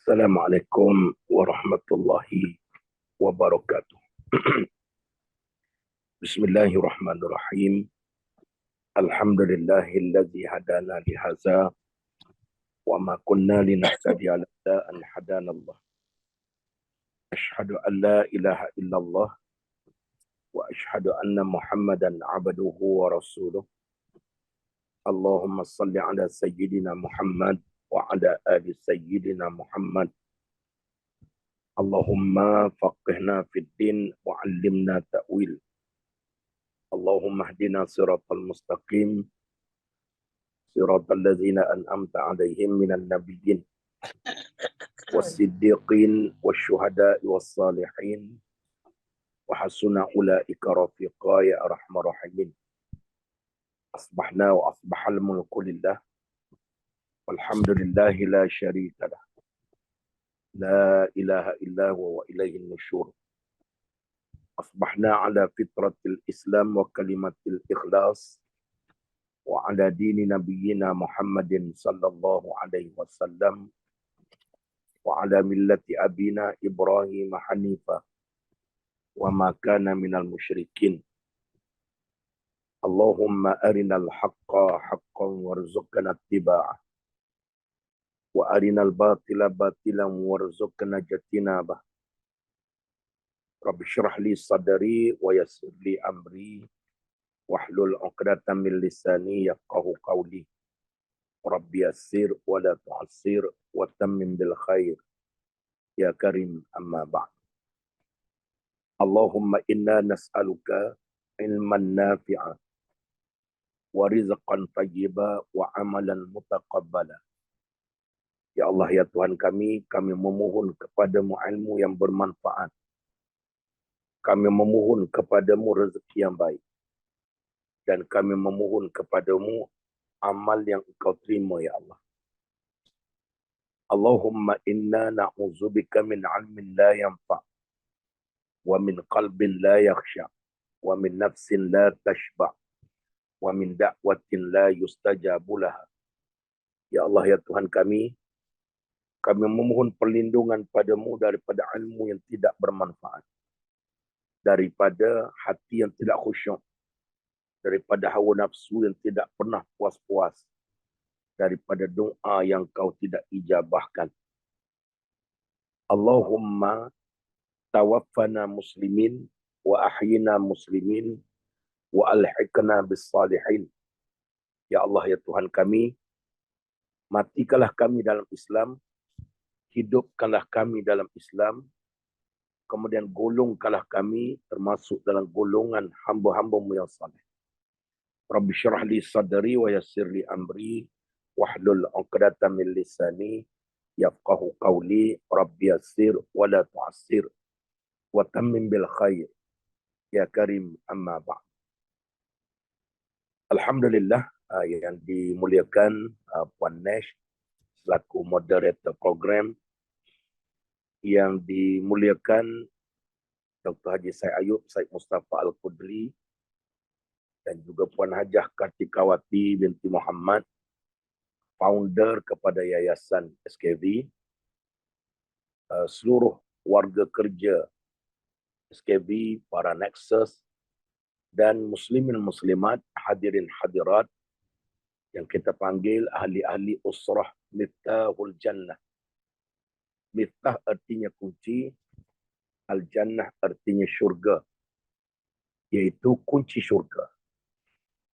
Assalamualaikum warahmatullahi wabarakatuh. Bismillahirrahmanirrahim. Alhamdulillahilladzi hadana lihaza wa ma kunna linahtadiya lawla an hadanallah. Asyhadu an la ilaha illallah wa asyhadu anna Muhammadan abduhu wa rasuluh. Allahumma salli ala sayyidina Muhammad wa ala ali sayyidina Muhammad. Allahumma faqihna fid din wa 'allimna ta'wil. Allahumma hdina siratal mustaqim siratal ladzina an'amta 'alaihim minan nabiyyin was-siddiqin wasyuhada'i was-salihin wa hasuna ulaika rafiqa ya arhamar rahimin. Asbahna wa asbahal mulku lillah walhamdulillahi la syarika lah. La ilaha illa huwa wa ilaihin nusyur. Asbahna ala fitratil Islam wa kalimatil ikhlas wa ala dini nabiyyina Muhammadin sallallahu alaihi wasallam wa ala millati abina Ibrahim hanifa wa ma kana minal musyrikin. Allahumma arinal haqqa haqqan warzuqna ittiba'ah wa arinal batila batilan warzuqna ijtinabah. Rabbi syrah li sadri wa yassir li amri wahlul 'uqdatam min lisani yafqahu qawli. Rabbi yassir wa la tu'assir wa tammim bil khair ya karim amma ba'd. Allahumma inna nas'aluka ilman nafi'a wa rizqan tayyiba wa amalan mutaqabbala. Ya Allah, ya Tuhan kami memohon kepadamu ilmu yang bermanfaat. Kami memohon kepadamu rezeki yang baik. Dan kami memohon kepadamu amal yang engkau terima, ya Allah. Allahumma inna na'udzubika min ilmin la yanfa' wa min qalbin la yakhsha' wa min nafsin la tashba' wa min da'watin la yustajabu laha. Ya Allah, ya Tuhan kami memohon perlindungan padamu daripada ilmu yang tidak bermanfaat, daripada hati yang tidak khusyuk, daripada hawa nafsu yang tidak pernah puas-puas, daripada doa yang kau tidak ijabahkan. Allahumma tawaffana muslimin wa ahyina muslimin wa alhiqna bis salihin. Ya Allah, ya Tuhan kami, matikanlah kami dalam Islam, hidupkanlah kami dalam Islam, kemudian golongkanlah kami termasuk dalam golongan hamba-hambamu yang saleh. Rabbi syrah li sadri wa yassir li amri wahlul 'uqdatam min lisani yafqahu qawli. Rabbi yassir wa la tu'assir wa tammim bil khair ya karim amma ba'd. Alhamdulillah, yang dimuliakan Puan Nesh selaku moderator program, yang dimuliakan Dr. Haji Said Ayub Said Mustafa Al-Qudri, dan juga Puan Hajah Kartikawati binti Muhammad, founder kepada Yayasan SKV, seluruh warga kerja SKV, para Nexus, dan muslimin muslimat, hadirin hadirat yang kita panggil ahli-ahli usrah Miftahul Jannah. Miftah artinya kunci, Al-Jannah artinya syurga, yaitu kunci syurga.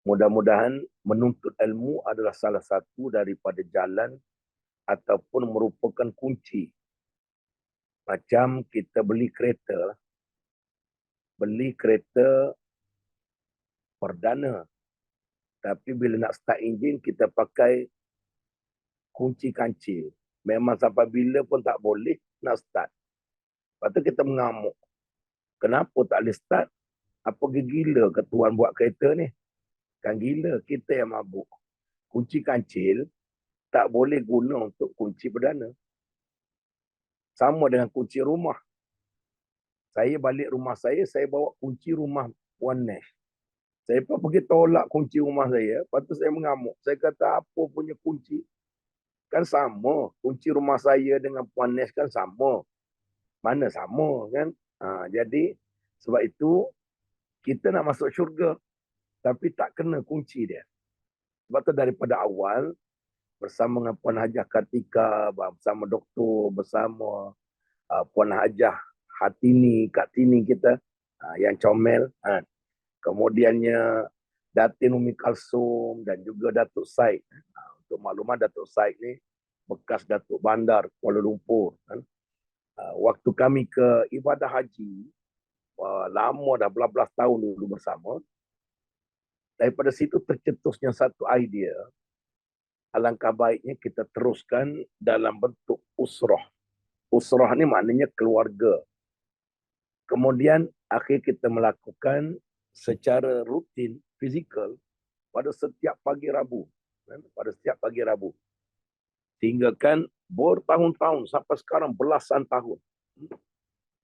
Mudah-mudahan menuntut ilmu adalah salah satu daripada jalan ataupun merupakan kunci. Macam kita beli kereta perdana, tapi bila nak start enjin kita pakai kunci kancil. Memang sampai bila pun tak boleh nak start. Lepas tu kita mengamuk. Kenapa tak boleh start? Apa gila ke tuan buat kereta ni? Kan gila, kita yang mabuk. Kunci kancil tak boleh guna untuk kunci perdana. Sama dengan kunci rumah. Saya balik rumah saya bawa kunci rumah Puan Nesh. Saya pun pergi tolak kunci rumah saya. Lepas tu saya mengamuk. Saya kata, apa punya kunci? Kan sama. Kunci rumah saya dengan Puan Nes kan sama. Mana sama kan? Jadi sebab itu kita nak masuk syurga tapi tak kena kunci dia. Sebab tu daripada awal bersama dengan Puan Hajah Kartika, bersama doktor, bersama Puan Hajah Hatini, Kak Tini kita yang comel. Kemudiannya Datin Umi Kalsum dan juga Datuk Said. Untuk maklumat, Datuk Said ni bekas Datuk Bandar Kuala Lumpur. Waktu kami ke ibadah haji, lama dah belas-belas tahun dulu bersama. Daripada situ tercetusnya satu idea. Alangkah baiknya kita teruskan dalam bentuk usrah. Usrah ni maknanya keluarga. Kemudian akhir kita melakukan secara rutin, fizikal, pada setiap pagi Rabu. Pada setiap pagi Rabu. Sehingga kan bertahun-tahun sampai sekarang belasan tahun.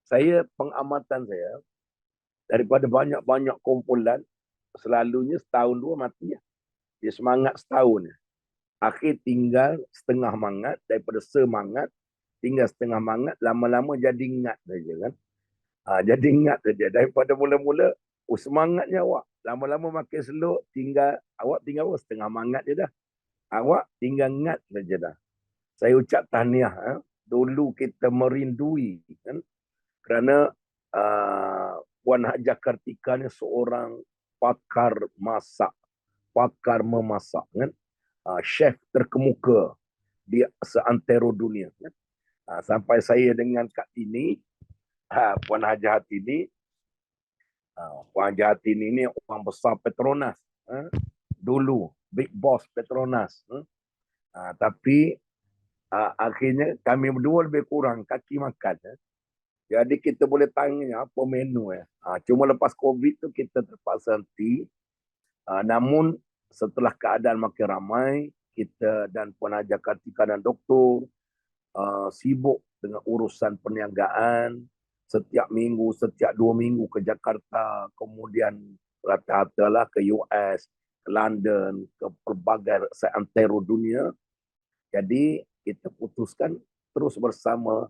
Saya, pengamatan saya, daripada banyak-banyak kumpulan, selalunya setahun dua mati. Dia semangat setahun. Akhir tinggal setengah mangat, daripada semangat, tinggal setengah mangat, lama-lama jadi ingat saja kan. Jadi ingat saja. Daripada mula-mula, semangatnya awak. Lama-lama makin slow, awak tinggal setengah mangat je dah. Awak tinggal ingat saja dah. Saya ucap tahniah. Dulu kita merindui kan. Kerana Puan Hajah Kartika ni seorang pakar masak. Pakar memasak kan. Chef terkemuka di seantero dunia. Kan? Sampai saya dengan Kak Tini, Puan Hajah Hatini, Puan Hajah Hatini ni orang besar Petronas. Dulu, big boss Petronas. Tapi akhirnya kami berdua lebih kurang kaki makan. Jadi kita boleh tanya apa menu. Cuma lepas COVID tu kita terpaksa henti. Namun setelah keadaan makin ramai, kita dan Puan Hajah Kartika dan doktor sibuk dengan urusan perniagaan. Setiap minggu, setiap 2 minggu ke Jakarta, kemudian rata-rata lah ke US, ke London, ke pelbagai seantero dunia. Jadi kita putuskan terus bersama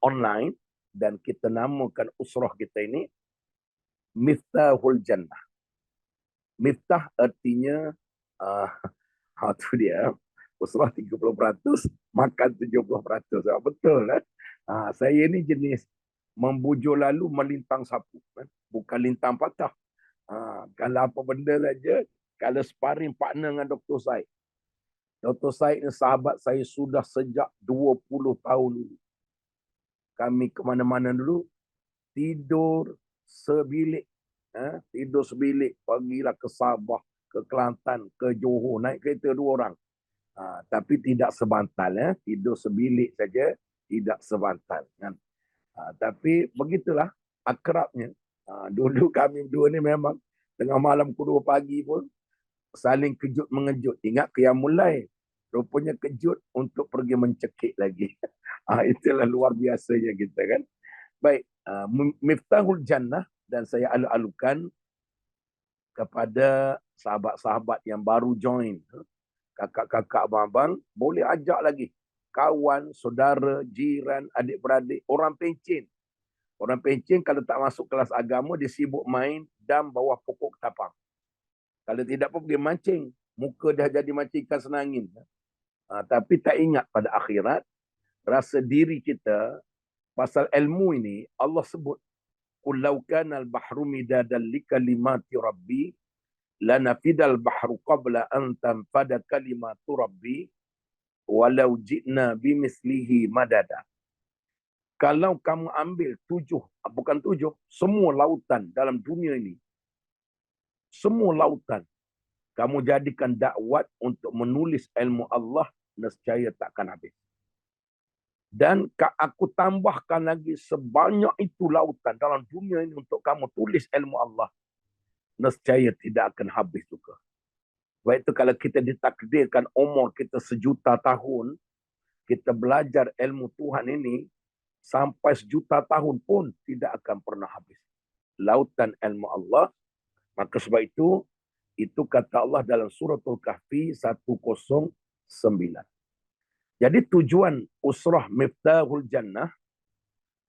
online dan kita namakan usrah kita ini Miftahul Jannah. Miftah artinya tu dia. Usrah 30%, makan 70%. Betul kan? Saya ni jenis membujur lalu melintang sapu. Kan? Bukan lintang patah. Kalau apa benda saja, kalau sparring partner dengan Dr. Said. Dr. Said ni sahabat saya sudah sejak 20 tahun dulu. Kami ke mana-mana dulu, tidur sebilik. Tidur sebilik, pergilah ke Sabah, ke Kelantan, ke Johor, naik kereta 2 orang. Tapi tidak sebantal. Tidur sebilik saja, tidak sebantal. Kan? Tapi begitulah akrabnya. Dulu kami berdua ni memang tengah malam pukul 2 pagi pun saling kejut-mengejut. Ingat Qiyamul Lail. Rupanya kejut untuk pergi mencekik lagi. Itulah luar biasanya kita kan. Baik, Miftahul Jannah dan saya alu-alukan kepada sahabat-sahabat yang baru join. Kakak-kakak, abang-abang, boleh ajak lagi. Kawan, saudara, jiran, adik-beradik, orang pencen. Orang pencen kalau tak masuk kelas agama, dia sibuk main dam bawah pokok ketapang. Kalau tidak pun dia mancing. Muka dah jadi mancing ikan senangin. Tapi tak ingat pada akhirat, rasa diri kita, pasal ilmu ini, Allah sebut, Qul law kana al-bahru midadan li kalimati rabbi lanafidal bahru qabla an tanfada kalimatu rabbi walau ji'na bimislihi madada. Kalau kamu ambil 7, bukan 7, semua lautan dalam dunia ini, semua lautan, kamu jadikan dakwat untuk menulis ilmu Allah, nescaya takkan habis. Dan aku tambahkan lagi sebanyak itu lautan dalam dunia ini untuk kamu tulis ilmu Allah, nescaya tidak akan habis juga. Sebab itu kalau kita ditakdirkan umur kita 1,000,000 tahun, kita belajar ilmu Tuhan ini, sampai 1,000,000 tahun pun tidak akan pernah habis. Lautan ilmu Allah. Maka sebab itu kata Allah dalam suratul Kahfi 109. Jadi tujuan usrah Miftahul Jannah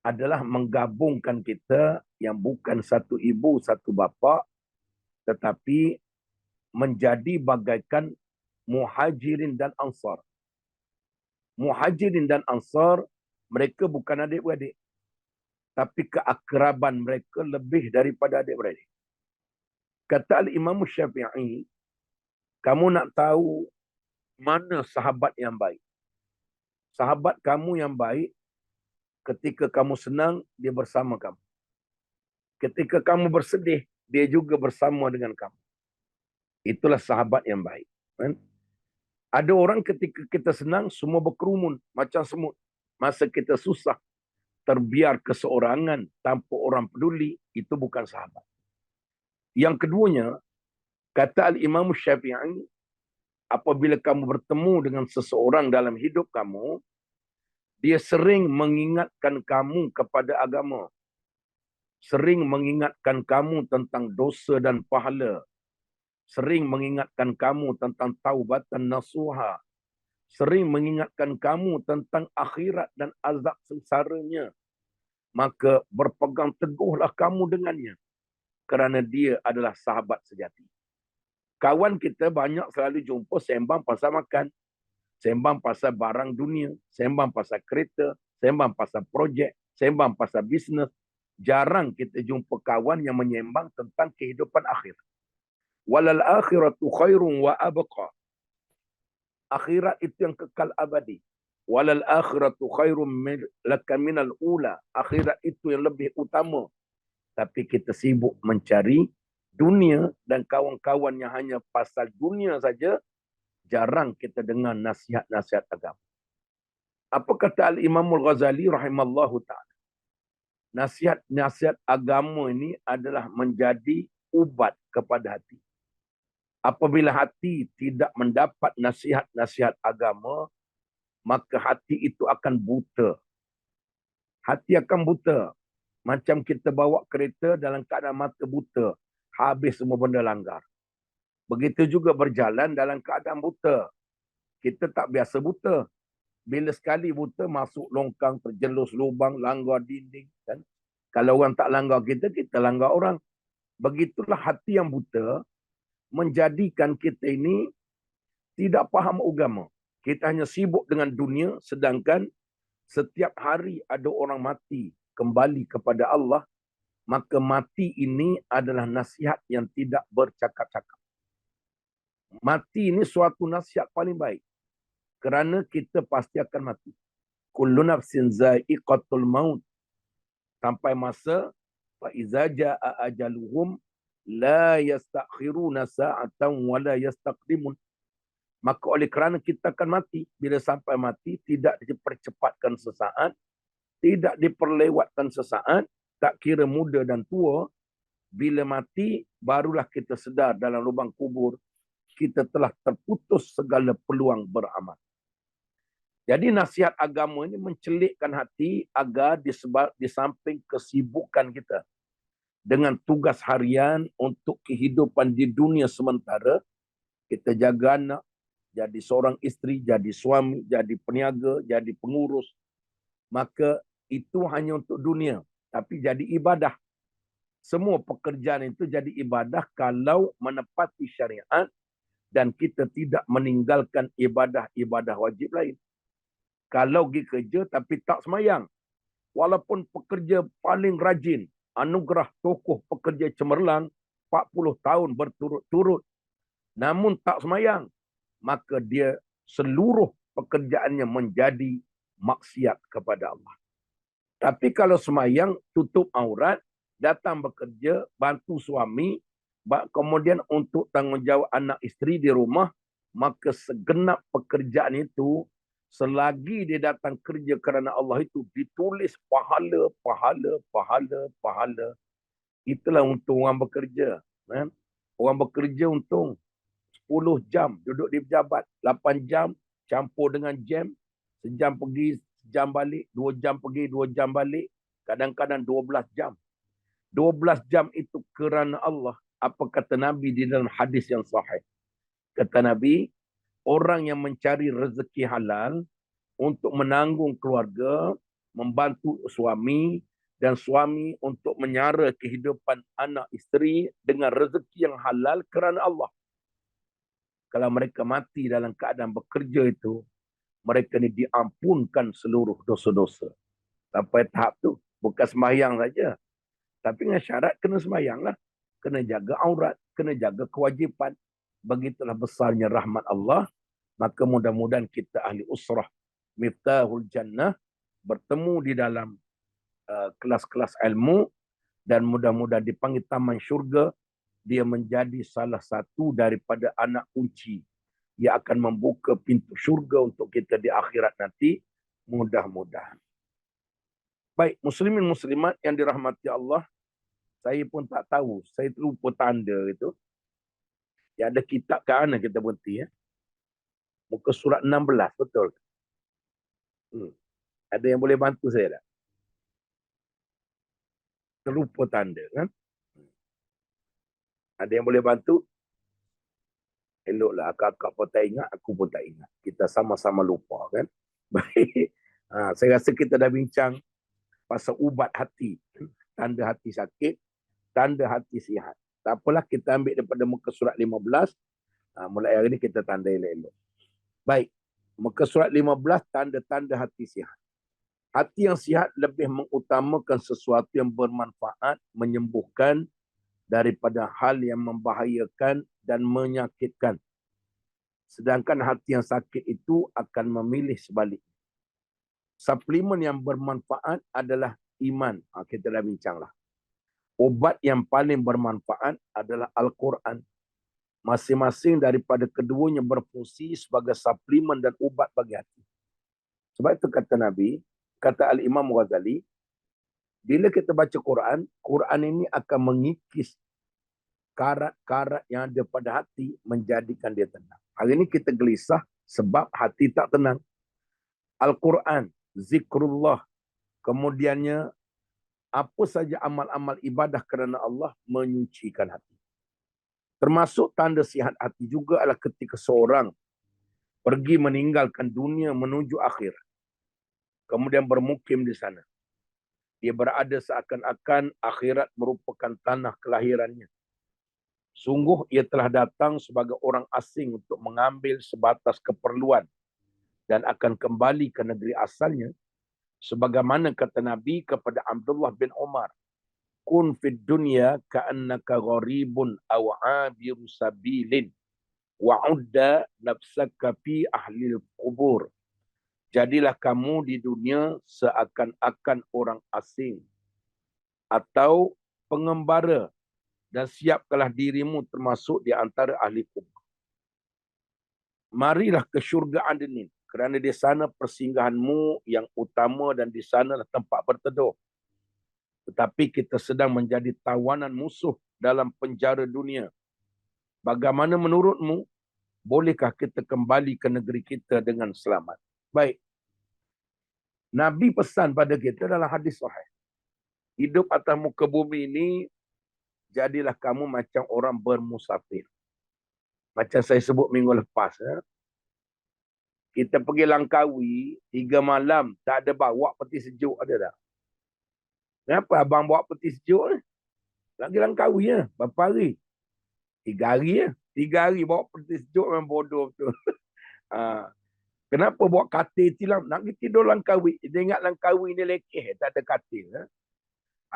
adalah menggabungkan kita yang bukan satu ibu, satu bapa, tetapi menjadi bagaikan muhajirin dan ansar. Muhajirin dan ansar, mereka bukan adik-beradik. Tapi keakraban mereka lebih daripada adik-beradik. Kata Al-Imam Syafi'i, kamu nak tahu mana sahabat yang baik? Sahabat kamu yang baik, ketika kamu senang, dia bersama kamu. Ketika kamu bersedih, dia juga bersama dengan kamu. Itulah sahabat yang baik. Kan? Ada orang ketika kita senang, semua berkerumun macam semut. Masa kita susah, terbiar keseorangan tanpa orang peduli, itu bukan sahabat. Yang keduanya, kata Al-Imam Syafi'i, apabila kamu bertemu dengan seseorang dalam hidup kamu, dia sering mengingatkan kamu kepada agama. Sering mengingatkan kamu tentang dosa dan pahala. Sering mengingatkan kamu tentang taubatan nasuha. Sering mengingatkan kamu tentang akhirat dan azab sengsaranya. Maka berpegang teguhlah kamu dengannya. Kerana dia adalah sahabat sejati. Kawan kita banyak selalu jumpa sembang pasal makan. Sembang pasal barang dunia. Sembang pasal kereta. Sembang pasal projek. Sembang pasal bisnes. Jarang kita jumpa kawan yang menyembang tentang kehidupan akhir. Walal akhiratu khairun wa abqa. Akhirat itu yang kekal abadi. Walal akhiratu khairun laka minal ula. Akhirat itu yang lebih utama. Tapi kita sibuk mencari dunia dan kawan-kawan yang hanya pasal dunia saja, jarang kita dengar nasihat-nasihat agama. Apa kata Al-Imam Al-Ghazali rahimallahu ta'ala? Nasihat-nasihat agama ini adalah menjadi ubat kepada hati. Apabila hati tidak mendapat nasihat-nasihat agama, maka hati itu akan buta. Hati akan buta. Macam kita bawa kereta dalam keadaan mata buta. Habis semua benda langgar. Begitu juga berjalan dalam keadaan buta. Kita tak biasa buta. Bila sekali buta, masuk longkang, terjelus lubang, langgar dinding. Kan? Kalau orang tak langgar kita, kita langgar orang. Begitulah hati yang buta menjadikan kita ini tidak faham agama. Kita hanya sibuk dengan dunia, sedangkan setiap hari ada orang mati kembali kepada Allah, maka mati ini adalah nasihat yang tidak bercakap-cakap. Mati ini suatu nasihat paling baik. Kerana kita pasti akan mati. Kullu nafsin za'iqatul maut. Sampai masa fa iza jaa ajaluhum la yastakhiruna sa'atan wa la yastaqdimun. Maka oleh kerana kita akan mati, bila sampai mati tidak dipercepatkan sesaat, tidak diperlewatkan sesaat, tak kira muda dan tua, bila mati barulah kita sedar dalam lubang kubur kita telah terputus segala peluang beramal. Jadi nasihat agama ini mencelikkan hati agar di samping kesibukan kita dengan tugas harian untuk kehidupan di dunia sementara, kita jaga anak, jadi seorang isteri, jadi suami, jadi peniaga, jadi pengurus. Maka itu hanya untuk dunia, tapi jadi ibadah. Semua pekerjaan itu jadi ibadah kalau menepati syariat dan kita tidak meninggalkan ibadah-ibadah wajib lain. Kalau pergi kerja tapi tak semayang, walaupun pekerja paling rajin, anugerah tokoh pekerja cemerlang 40 tahun berturut-turut, namun tak semayang, maka dia seluruh pekerjaannya menjadi maksiat kepada Allah. Tapi kalau semayang, tutup aurat, datang bekerja, bantu suami, kemudian untuk tanggungjawab anak isteri di rumah, maka segenap pekerjaan itu, selagi dia datang kerja kerana Allah itu, ditulis pahala, pahala, pahala, pahala. Itulah untung orang bekerja. Kan? Orang bekerja untung 10 jam duduk di pejabat, 8 jam campur dengan jam, sejam pergi, sejam balik, 2 jam pergi, 2 jam balik, kadang-kadang 12 jam. 12 jam itu kerana Allah. Apa kata Nabi di dalam hadis yang sahih? Kata Nabi, orang yang mencari rezeki halal, untuk menanggung keluarga, membantu suami, dan suami untuk menyara kehidupan anak isteri dengan rezeki yang halal kerana Allah. Kalau mereka mati dalam keadaan bekerja itu, mereka ni diampunkan seluruh dosa-dosa. Sampai tahap tu, bukan sembahyang saja. Tapi dengan syarat kena sembahyang lah. Kena jaga aurat, kena jaga kewajipan. Begitulah besarnya rahmat Allah. Maka mudah-mudahan kita ahli usrah Miftahul Jannah bertemu di dalam kelas-kelas ilmu dan mudah-mudahan dipanggil taman syurga. Dia menjadi salah satu daripada anak kunci yang akan membuka pintu syurga untuk kita di akhirat nanti. Mudah-mudahan. Baik, muslimin muslimat yang dirahmati Allah, saya pun tak tahu, saya terlupa tanda itu. Ya, ada kitab ke mana kita berhenti ya? Muka surat 16, betul. Ada yang boleh bantu saya tak? Terlupa tanda kan? Ada yang boleh bantu? Eloklah, akak-akak pun tak ingat, aku pun tak ingat. Kita sama-sama lupa kan? Baik. Saya rasa kita dah bincang pasal ubat hati. Tanda hati sakit, tanda hati sihat. Tak apalah, kita ambil daripada muka surat 15. Mulai hari ini kita tanda elok-elok. Baik. Muka surat 15, tanda-tanda hati sihat. Hati yang sihat lebih mengutamakan sesuatu yang bermanfaat, menyembuhkan daripada hal yang membahayakan dan menyakitkan. Sedangkan hati yang sakit itu akan memilih sebaliknya. Suplemen yang bermanfaat adalah iman. Kita dah bincanglah. Obat yang paling bermanfaat adalah Al-Quran. Masing-masing daripada keduanya berfungsi sebagai suplemen dan ubat bagi hati. Sebab itu kata Nabi, kata Al-Imam Ghazali, bila kita baca Quran, Quran ini akan mengikis karat-karat yang ada pada hati, menjadikan dia tenang. Hari ini kita gelisah sebab hati tak tenang. Al-Quran, zikrullah, kemudiannya apa saja amal-amal ibadah kerana Allah menyucikan hati. Termasuk tanda sihat hati juga adalah ketika seorang pergi meninggalkan dunia menuju akhir. Kemudian bermukim di sana. Dia berada seakan-akan akhirat merupakan tanah kelahirannya. Sungguh ia telah datang sebagai orang asing untuk mengambil sebatas keperluan dan akan kembali ke negeri asalnya. Sebagaimana kata Nabi kepada Abdullah bin Umar, kun fid dunya ka'annaka gharibun aw 'abiru sabilin wa'udda nafsaka fi ahlil qubur. Jadilah kamu di dunia seakan-akan orang asing atau pengembara dan siapkanlah dirimu termasuk di antara ahli kubur. Marilah ke syurga Adnin kerana di sana persinggahanmu yang utama dan di sanalah tempat berteduh. Tetapi kita sedang menjadi tawanan musuh dalam penjara dunia. Bagaimana menurutmu? Bolehkah kita kembali ke negeri kita dengan selamat? Baik. Nabi pesan pada kita dalam hadis sahih. Hidup atas muka bumi ini, jadilah kamu macam orang bermusafir. Macam saya sebut minggu lepas. Kita pergi Langkawi, 3 malam, tak ada bawa peti sejuk, ada tak? Kenapa abang bawa peti sejuk ni? Lagi Langkawi ya, berapa hari? 3 hari ya. 3 hari bawa peti sejuk memang bodoh betul. Kenapa bawa katil tilam? Nak pergi tidur Langkawi. Dia ingat Langkawi ni lekeh, tak ada katil.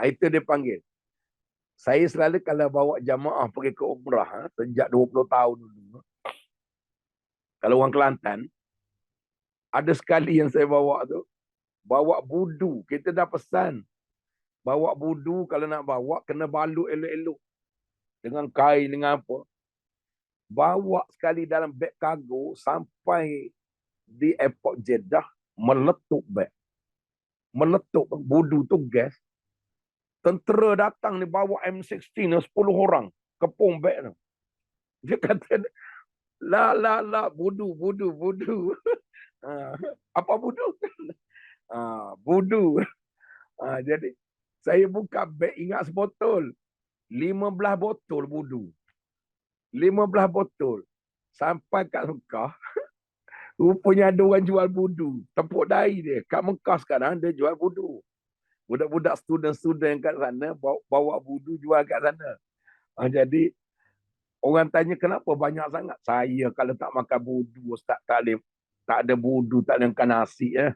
Itu dia panggil. Saya selalu kalau bawa jamaah pergi ke umrah, sejak 20 tahun dulu. Kalau orang Kelantan, ada sekali yang saya bawa tu, bawa budu. Kita dah pesan. Bawa budu, kalau nak bawa, kena balut elok-elok. Dengan kain, dengan apa. Bawa sekali dalam beg kargo, sampai di airport Jeddah, meletup beg. Meletup budu tu gas. Tentera datang ni bawa M16 10 orang. Kepung beg tu. Dia kata, la, budu. Apa budu? Budu. Jadi, saya buka beg ingat sebotol. 15 botol budu. 15 botol. Sampai kat Mekah, Rupanya ada orang jual budu. Tepuk dahi dia. Kat Mekah sekarang dia jual budu. Budak-budak student-student kat sana bawa budu jual kat sana. Jadi orang tanya kenapa banyak sangat. Saya kalau tak makan budu, Ustaz Talim. Tak ada budu, tak ada makan nasi. Ha.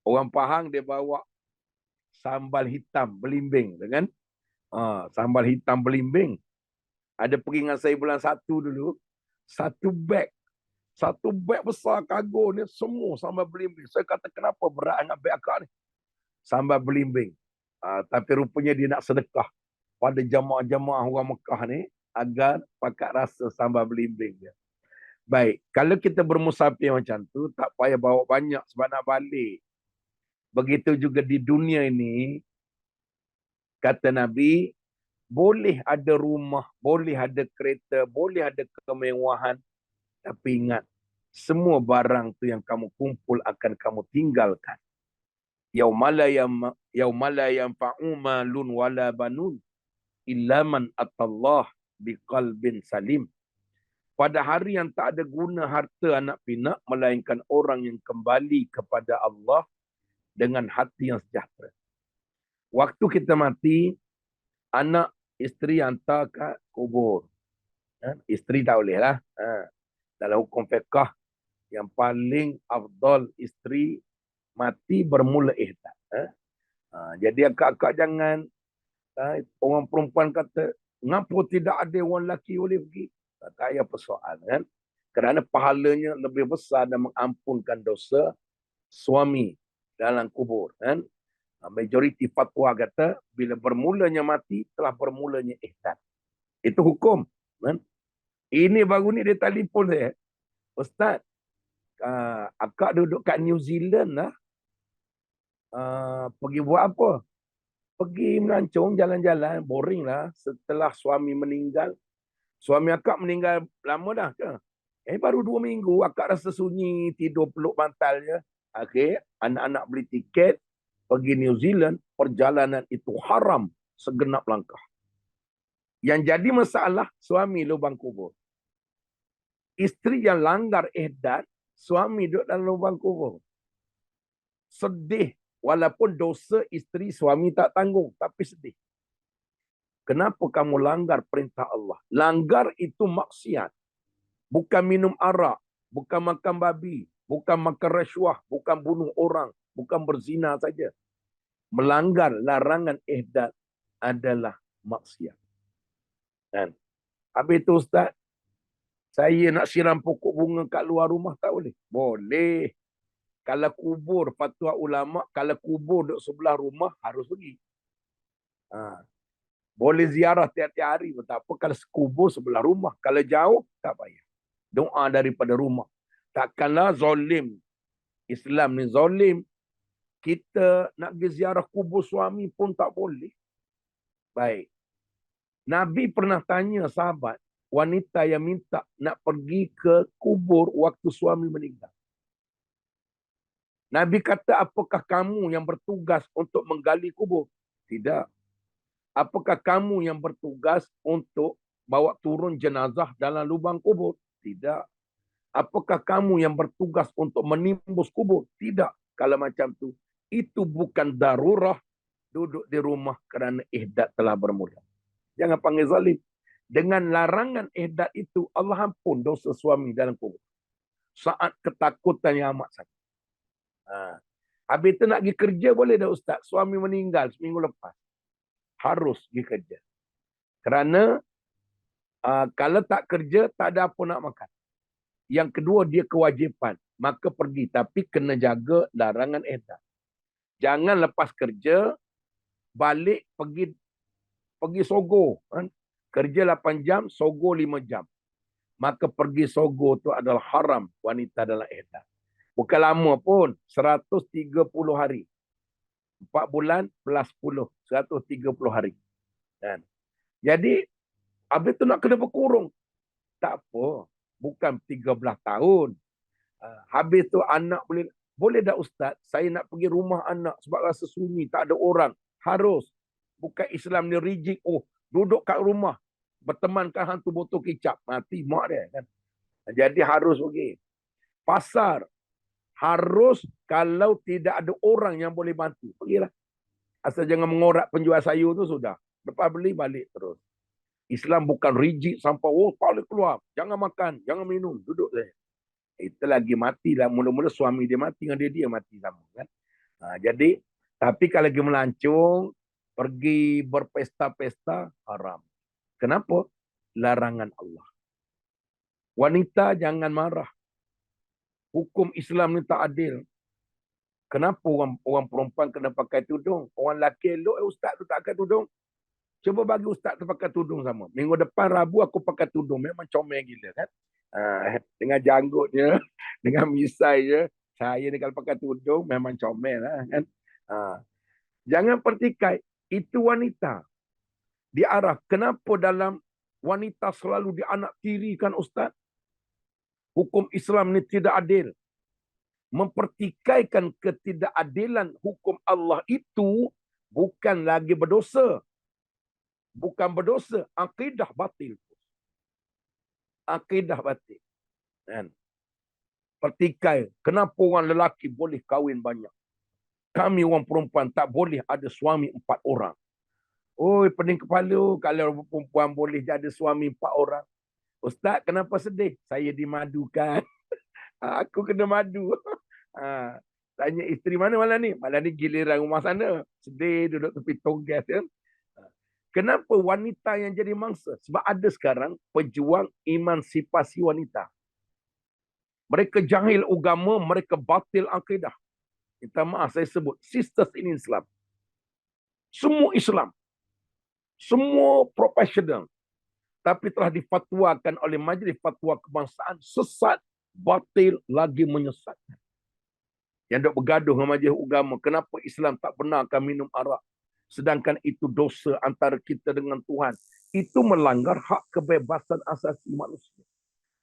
Orang Pahang dia bawa sambal hitam belimbing. Kan? Sambal hitam belimbing. Ada pergi dengan saya bulan 1 dulu. Satu beg besar kargo ni semua sambal belimbing. Saya kata kenapa berat dengan beg akak ni. Sambal belimbing. Tapi rupanya dia nak sedekah pada jamaah-jamaah orang Mekah ni agar pakat rasa sambal belimbing dia. Baik, kalau kita bermusafir macam tu tak payah bawa banyak sebab nak balik. Begitu juga di dunia ini kata Nabi, boleh ada rumah, boleh ada kereta, boleh ada kemewahan, tapi ingat semua barang tu yang kamu kumpul akan kamu tinggalkan. Yaumala yanfa'u malun wala banun illa man atallah biqalbin salim. Pada hari yang tak ada guna harta anak pinak melainkan orang yang kembali kepada Allah dengan hati yang sejahtera. Waktu kita mati, anak isteri hantar ke kubur. Isteri tak boleh lah. Dalam hukum fiqh yang paling afdal isteri mati bermula ihdad. Jadi akak-akak jangan orang perempuan kata, ngapa tidak ada orang lelaki boleh pergi? Tak payah persoalan kan. Kerana pahalanya lebih besar dan mengampunkan dosa suami dalam kubur kan. Majoriti fatwa kata bila bermulanya mati telah bermulanya ihdad. Itu hukum kan. Ini baru ni dia telefon saya. Ustaz, akak duduk kat New Zealand lah. Pergi buat apa? Pergi melancong jalan-jalan, boring lah. Setelah suami meninggal. Suami akak meninggal lama dah ke? Baru 2 minggu, akak rasa sunyi, tidur peluk bantal je. Okey, anak-anak beli tiket, pergi New Zealand, perjalanan itu haram segenap langkah. Yang jadi masalah, suami lubang kubur. Isteri yang langgar ihdad, suami duduk dalam lubang kubur. Sedih, walaupun dosa isteri suami tak tanggung, tapi sedih. Kenapa kamu langgar perintah Allah? Langgar itu maksiat. Bukan minum arak, bukan makan babi, bukan makan rasuah, bukan bunuh orang, bukan berzina saja. Melanggar larangan ihdad adalah maksiat. Dan habis itu Ustaz, saya nak siram pokok bunga kat luar rumah tak boleh? Boleh. Kalau kubur, fatwa ulama, kalau kubur duduk sebelah rumah, harus pergi. Boleh ziarah tiap-tiap hari pun tak apa. Kalau kubur sebelah rumah. Kalau jauh, tak payah. Doa daripada rumah. Takkanlah zalim. Islam ni zalim. Kita nak pergi ziarah kubur suami pun tak boleh. Baik. Nabi pernah tanya sahabat, wanita yang minta nak pergi ke kubur waktu suami meninggal. Nabi kata, apakah kamu yang bertugas untuk menggali kubur? Tidak. Apakah kamu yang bertugas untuk bawa turun jenazah dalam lubang kubur? Tidak. Apakah kamu yang bertugas untuk menimbus kubur? Tidak. Kalau macam tu, itu bukan darurah duduk di rumah kerana ihdad telah bermula. Jangan panggil zalim. Dengan larangan ihdad itu, Allah ampun dosa suami dalam kubur. Saat ketakutan yang amat sangat. Habis itu nak pergi kerja boleh dah Ustaz. Suami meninggal seminggu lepas. Harus pergi kerja. Kerana kalau tak kerja, tak ada apa nak makan. Yang kedua, dia kewajipan. Maka pergi. Tapi kena jaga larangan ihdad. Jangan lepas kerja, balik pergi sogo. Kerja 8 jam, sogo 5 jam. Maka pergi sogo tu adalah haram wanita dalam ihdad. Bukan lama pun, 130 hari. 4 bulan plus 10, 130 hari. Jadi, habis tu nak kena berkurung. Tak apa. Bukan 13 tahun. Habis tu anak boleh tak Ustaz? Saya nak pergi rumah anak sebab rasa sunyi, tak ada orang. Harus. Bukan Islam ni rigid. Duduk kat rumah. Bertemankan hantu botol kicap. Mati mak dia kan. Jadi harus pergi. pasar. Harus kalau tidak ada orang yang boleh bantu, pergilah. Asal jangan mengorak penjual sayur tu sudah. Lepas beli balik terus. Islam bukan rigid sampai tak boleh keluar. Jangan makan, jangan minum, duduk saja. Itu lagi mati lah. Mula-mula suami dia mati dengan dia mati sama kan. Jadi tapi kalau lagi melancong, pergi berpesta-pesta haram. Kenapa? Larangan Allah. Wanita jangan marah. Hukum Islam ni tak adil. Kenapa orang perempuan kena pakai tudung? Orang lelaki elok, ustaz tu tak pakai tudung. Cuba bagi ustaz tu pakai tudung sama. Minggu depan Rabu aku pakai tudung. Memang comel gila kan. Dengan janggutnya, dengan misai je. Saya ni kalau pakai tudung memang comel lah kan. Jangan pertikai. Itu wanita. Diarah. Kenapa dalam wanita selalu dianaktirikan ustaz? Hukum Islam ni tidak adil. Mempertikaikan ketidakadilan hukum Allah itu bukan lagi berdosa. Bukan berdosa, akidah batil. Akidah batil. Kan? Pertikai, kenapa orang lelaki boleh kahwin banyak? Kami orang perempuan tak boleh ada suami 4 orang. Oi, pening kepala kalau perempuan boleh jadi suami 4 orang. Ustaz, kenapa sedih? Saya dimadukan. Aku kena madu. Tanya isteri mana malam ni? Malam ni giliran rumah sana. Sedih duduk tepi tonggas. Ya? Kenapa wanita yang jadi mangsa? Sebab ada sekarang pejuang emansipasi wanita. Mereka jahil agama, mereka batil akidah. Minta maaf saya sebut. Sisters in Islam. Semua Islam. Semua profesional. Tapi telah difatwakan oleh Majlis Fatwa Kebangsaan sesat, batil, lagi menyesatkan. Yang dok bergaduh dengan majlis agama, kenapa Islam tak benarkan minum arak? Sedangkan itu dosa antara kita dengan Tuhan. Itu melanggar hak kebebasan asasi manusia.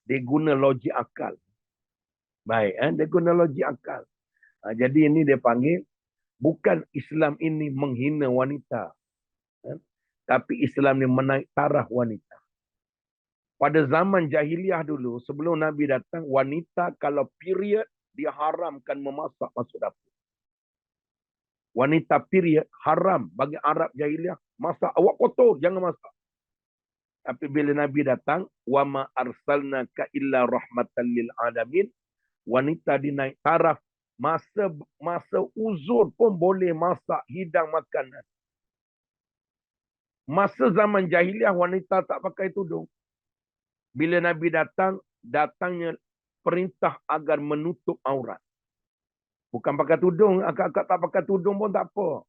Dia guna logik akal. Baik, dia guna logik akal. Jadi ini dia panggil, bukan Islam ini menghina wanita. Tapi Islam ini menaik taraf wanita. Pada zaman jahiliah dulu, sebelum Nabi datang, wanita kalau period, diharamkan memasak masuk dapur. Wanita period haram bagi Arab jahiliah. Masak, awak kotor, jangan masak. Tapi bila Nabi datang, wa ma arsalnaka illa rahmatan lil alamin, wanita dinaik taraf, masa uzur pun boleh masak, hidang makanan. Masa zaman jahiliah wanita tak pakai tudung. Bila Nabi datang, datangnya perintah agar menutup aurat. Bukan pakai tudung, akak-akak tak pakai tudung pun tak apa.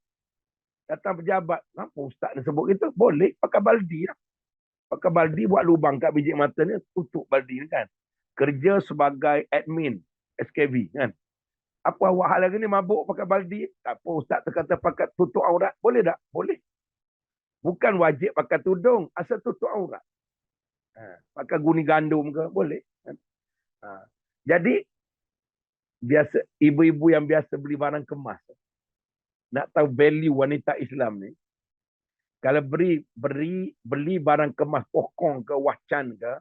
Datang pejabat, kenapa ustaz ni sebut kita? Boleh, pakai baldi lah. Pakai baldi buat lubang kat biji mata ni, tutup baldi ni kan. Kerja sebagai admin SKV kan. Apa awak hal lagi ni mabuk pakai baldi? Tak apa ustaz kata pakai tutup aurat. Boleh tak? Boleh. Bukan wajib pakai tudung, asal tutup aurat. Pakai guni gandum ke? Boleh. Jadi, biasa ibu-ibu yang biasa beli barang kemas, nak tahu value wanita Islam ni, kalau beli barang kemas pokong ke, Wahcan ke,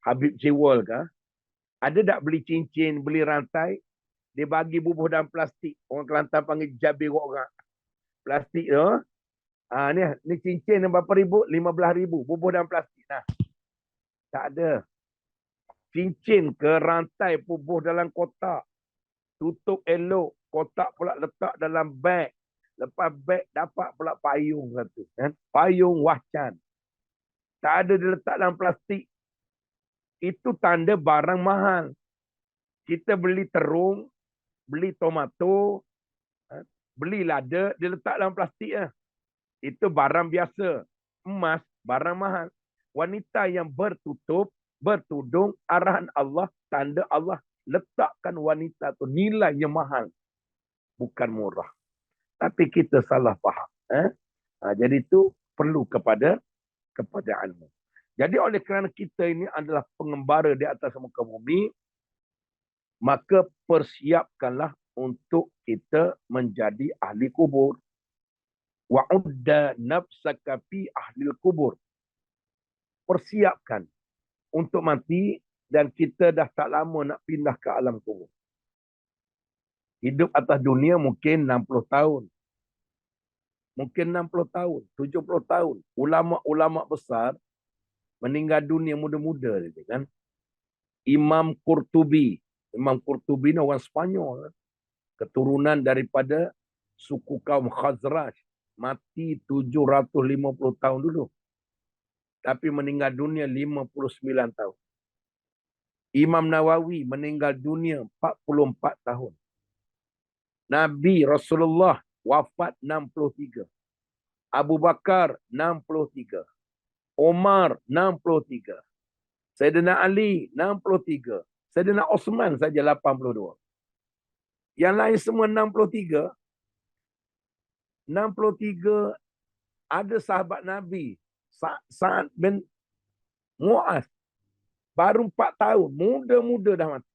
Habib Jewel ke, ada tak beli cincin, beli rantai, dia bagi bubuh dalam plastik. Orang Kelantan panggil jabir orang. Plastik tu, ni cincin berapa ribu? 15,000. Bubuh dalam plastik. Nah, tak ada. Cincin ke rantai bubuh dalam kotak. Tutup elok. Kotak pula letak dalam beg. Lepas beg dapat pula payung satu. Kan? Payung Wahcan. Tak ada diletak dalam plastik. Itu tanda barang mahal. Kita beli terung, beli tomato, beli lada, dia letak dalam plastik. Itu barang biasa. Emas, barang mahal. Wanita yang bertutup, bertudung, arahan Allah, tanda Allah, letakkan wanita itu nilainya mahal. Bukan murah. Tapi kita salah faham. Jadi itu perlu kepada ilmu. Jadi oleh kerana kita ini adalah pengembara di atas muka bumi, maka persiapkanlah untuk kita menjadi ahli kubur. Wa'udda nafsaka fi ahli kubur. Persiapkan untuk mati Dan kita dah tak lama nak pindah ke alam kubur. Hidup atas dunia mungkin 60 tahun. Mungkin 60 tahun, 70 tahun. Ulama-ulama besar meninggal dunia muda-muda kan. Imam Qurtubi. Imam Qurtubi ni orang Spanyol. Keturunan daripada suku kaum Khazraj. Mati 750 tahun dulu. Tapi meninggal dunia 59 tahun. Imam Nawawi meninggal dunia 44 tahun. Nabi Rasulullah wafat 63. Abu Bakar 63. Omar 63. Sayyidina Ali 63. Sayyidina Osman saja 82. Yang lain semua 63. 63 ada sahabat Nabi. Sa'ad bin Mu'az. Baru 4 tahun. Muda-muda dah mati.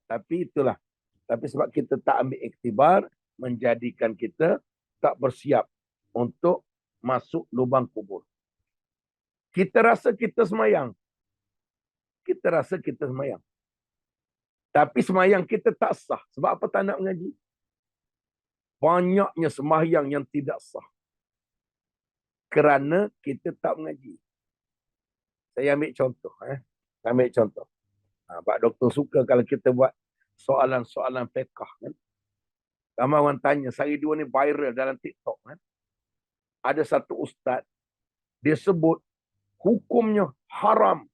Tapi itulah. Tapi sebab kita tak ambil iktibar, menjadikan kita tak bersiap untuk masuk lubang kubur. Kita rasa kita semayang. Kita rasa kita semayang. Tapi semayang kita tak sah. Sebab apa tak nak mengaji? Banyaknya semayang yang tidak sah. Kerana kita tak mengaji. Saya ambil contoh. Saya ambil contoh. Pak Doktor suka kalau kita buat soalan-soalan fiqh. Kan? Ramai orang tanya. Saya dua ni viral dalam TikTok. Kan? Ada satu ustaz. Dia sebut hukumnya haram.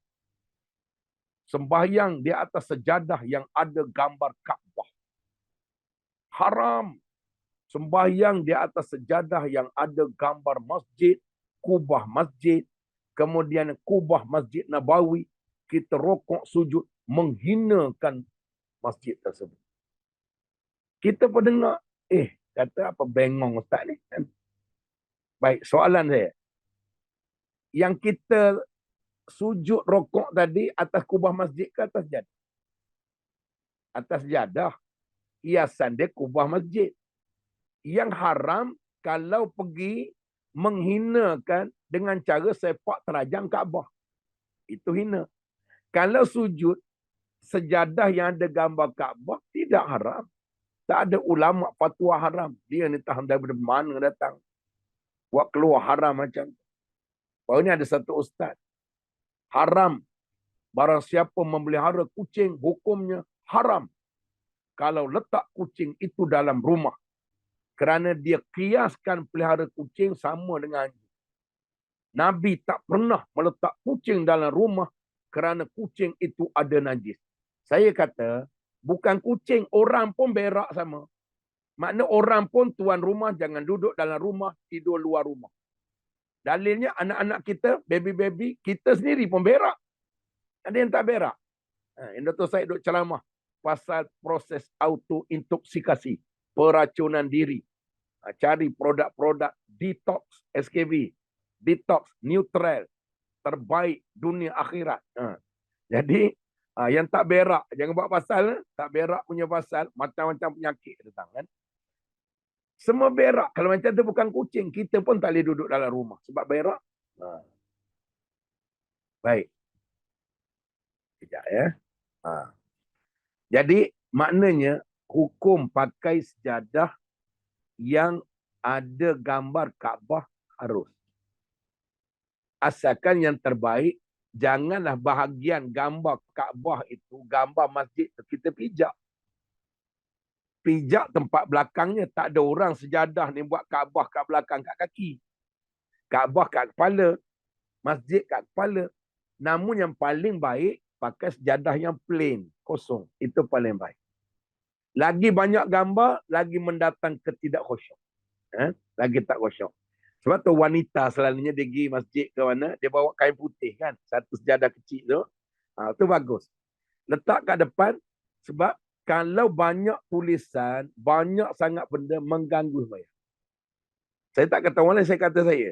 Sembahyang di atas sejadah yang ada gambar Kaabah. Haram. Sembahyang di atas sejadah yang ada gambar masjid, kubah masjid, kemudian kubah Masjid Nabawi, kita rokok sujud menghinakan masjid tersebut. Kita pun dengar, kata apa bengong ustaz ni. Baik, soalan saya. Yang kita sujud rokok tadi atas kubah masjid ke atas jadah? Atas jadah. Hiasan dia kubah masjid. Yang haram kalau pergi menghinakan dengan cara sepak terajang Kaabah. Itu hina. Kalau sujud sejadah yang ada gambar Kaabah, tidak haram. Tak ada ulama fatwa haram. Dia ni tahan daripada mana datang. Buat keluar haram macam tu. Baru ni ada satu ustaz. Haram. Barang siapa memelihara kucing, hukumnya haram. Kalau letak kucing itu dalam rumah. Kerana dia kiaskan pelihara kucing sama dengan anjing. Nabi tak pernah meletak kucing dalam rumah kerana kucing itu ada najis. Saya kata, bukan kucing, orang pun berak sama. Makna orang pun tuan rumah jangan duduk dalam rumah, tidur luar rumah. Dalilnya anak-anak kita, baby-baby, kita sendiri pun berak. Ada yang tak berak. Dr. Syed duduk ceramah pasal proses autointoxikasi, peracunan diri. Cari produk-produk detox SKB, detox neutral, terbaik dunia akhirat. Jadi yang tak berak, jangan buat pasal, tak berak punya pasal, macam-macam penyakit datang kan. Semua berak. Kalau macam tu bukan kucing, kita pun tak boleh duduk dalam rumah sebab berak. Baik. Sekejap ya. Jadi maknanya hukum pakai sejadah yang ada gambar Kaabah harus. Asalkan yang terbaik, janganlah bahagian gambar Kaabah itu, gambar masjid itu kita pijak. Pijak tempat belakangnya, tak ada orang sejadah ni buat Kaabah kat belakang, kat kaki. Kaabah kat kepala, masjid kat kepala. Namun yang paling baik, pakai sejadah yang plain, kosong. Itu paling baik. Lagi banyak gambar, lagi mendatang ketidakkhusyuk. Lagi tak khusyuk. Sebab tu wanita selalunya dia pergi masjid ke mana, dia bawa kain putih kan. Satu sejadah kecil tu. Tu bagus. Letak kat depan, sebab kalau banyak tulisan, banyak sangat benda mengganggu sembahyang. Saya tak kata orang lain, saya kata saya.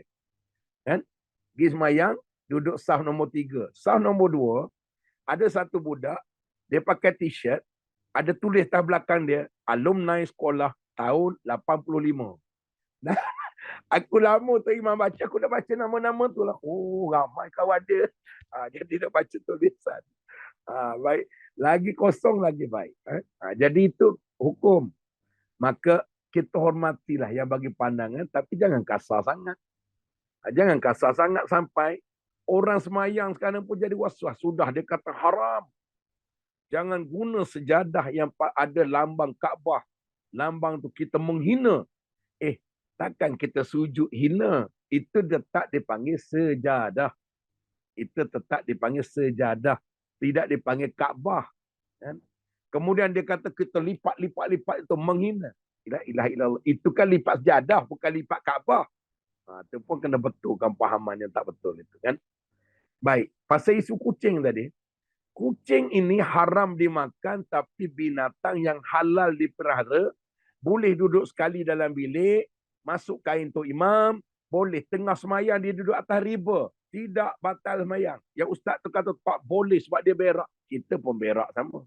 Kan? Pergi sembahyang, duduk saf nombor 3. Saf nombor 2, ada satu budak, dia pakai t-shirt, ada tulis atas belakang dia, alumni sekolah tahun 85. Nah, aku lama tu imam baca, aku dah baca nama-nama tu lah. Oh, ramai kawan dia. Dia tidak baca tulisan. Baik. Lagi kosong lagi baik. Jadi itu hukum. Maka kita hormatilah yang bagi pandangan, tapi jangan kasar sangat. Jangan kasar sangat sampai orang semayang sekarang pun jadi was-was. Sudah dia kata haram. Jangan guna sejadah yang ada lambang Kaabah. Lambang tu kita menghina. Takkan kita sujud hina. Itu tetap dipanggil sejadah. Itu tetap dipanggil sejadah. Tidak dipanggil Kaabah. Kan? Kemudian dia kata kita lipat itu menghina. La ilaha illallah. Itu kan lipat sejadah, bukan lipat Kaabah. Itu pun kena betulkan pahaman yang tak betul itu kan. Baik, pasal isu kucing tadi. Kucing ini haram dimakan, tapi binatang yang halal dipelihara. Boleh duduk sekali dalam bilik, masuk kain tu imam, boleh tengah semayang dia duduk atas riba. Tidak batal semayang. Yang ustaz tu kata tak boleh sebab dia berak. Kita pun berak sama.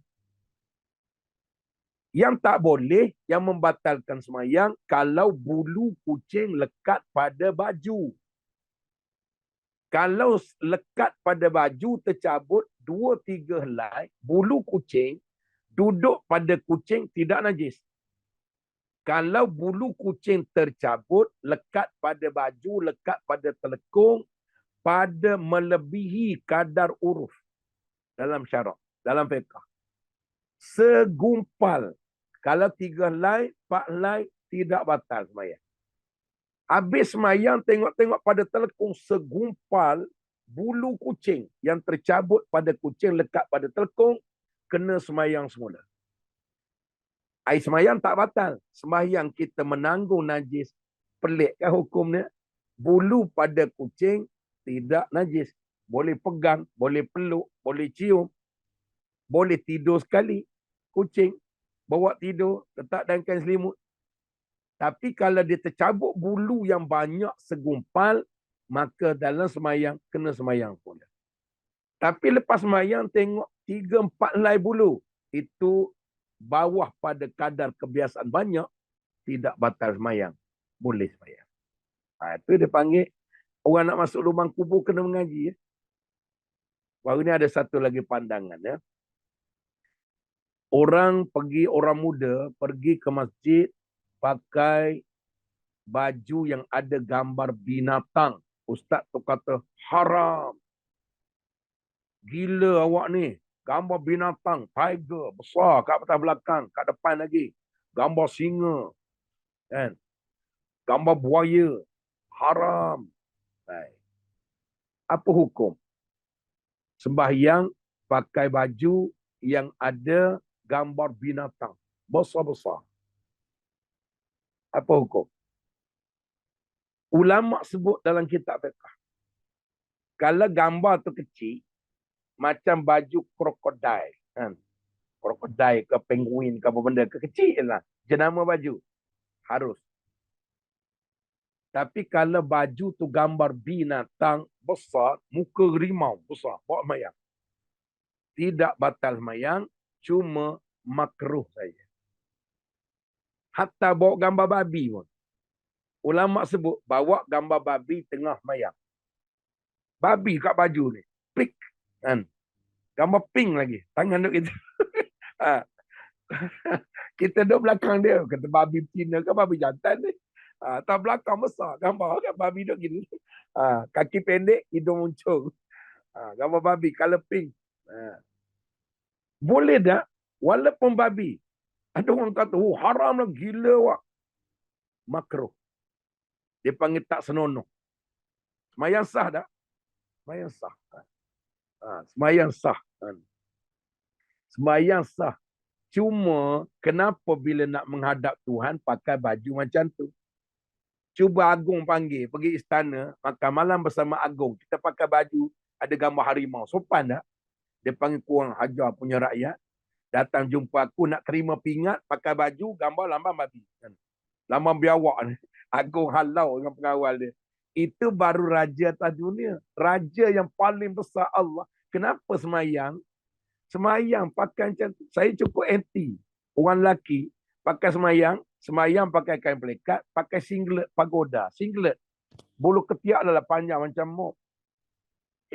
Yang tak boleh, yang membatalkan semayang, kalau bulu kucing lekat pada baju. Kalau lekat pada baju tercabut 2-3 helai, bulu kucing duduk pada kucing tidak najis. Kalau bulu kucing tercabut, lekat pada baju, lekat pada telekung, pada melebihi kadar uruf dalam syarak, dalam fiqh. Segumpal. Kalau 3 helai, 4 helai, tidak batal semayang. Habis semayang, tengok-tengok pada telekung segumpal bulu kucing yang tercabut pada kucing lekat pada telekung, kena semayang semula. Air semayang tak batal. Semayang kita menanggung najis. Pelik kan hukumnya? Bulu pada kucing tidak najis. Boleh pegang, boleh peluk, boleh cium. Boleh tidur sekali. Kucing bawa tidur, letak dalam kain selimut. Tapi kalau dia tercabut bulu yang banyak segumpal, maka dalam semayang, kena semayang pula. Tapi lepas semayang, tengok 3-4 helai bulu. Itu bawah pada kadar kebiasaan banyak, tidak batal semayang. Boleh semayang. Itu dia panggil, orang nak masuk lubang kubur kena mengaji. Ya. Baru ni ada satu lagi pandangan. Ya. Orang muda pergi ke masjid, pakai baju yang ada gambar binatang. Ustaz tu kata, haram. Gila awak ni. Gambar binatang, tiger, besar kat atas belakang, kat depan lagi. Gambar singa. Kan? Gambar buaya. Haram. Baik. Apa hukum? Sembahyang pakai baju yang ada gambar binatang. Besar-besar. Apa hukum? Ulama sebut dalam kitab fiqh. Kalau gambar tu kecil, macam baju krokodil. Kan? Krokodil ke penguin ke apa benda. Kecil lah. Jenama baju. Harus. Tapi kalau baju tu gambar binatang besar, muka rimau besar, bawa mayang. Tidak batal mayang, cuma makruh saja. Hatta bawa gambar babi pun. Ulama sebut, bawa gambar babi tengah mayang. Babi kat baju ni. Pik. Kan? Gambar pink lagi. Tangan duk kita. Kita duduk belakang dia. Kata babi Cina ke babi jantan ni. Tak belakang besar. Gambar kan babi duduk gini. Kaki pendek, hidung muncul. Gambar babi, color pink. Boleh tak? Walaupun babi. Ada orang kata, haram lah, gila wak. Makruh. Dia panggil tak senonoh. Semayang sah tak? Semayang sah. Semayang sah. Semayang sah. Cuma, kenapa bila nak menghadap Tuhan, pakai baju macam tu? Cuba Agung panggil, pergi istana, makan malam bersama Agung. Kita pakai baju, ada gambar harimau. Sopan tak? Dia panggil kurang hajar punya rakyat. Datang jumpa aku, nak terima pingat, pakai baju, gambar lambang babi. Lambang biawak ni. Agung halau dengan pengawal dia. Itu baru raja atas dunia. Raja yang paling besar Allah. Kenapa semayang? Semayang pakai macam tu. Saya cukup anti. Orang lelaki pakai semayang pakai kain pelikat, pakai singlet pagoda. Singlet. Bulu ketiak adalah panjang macam mop.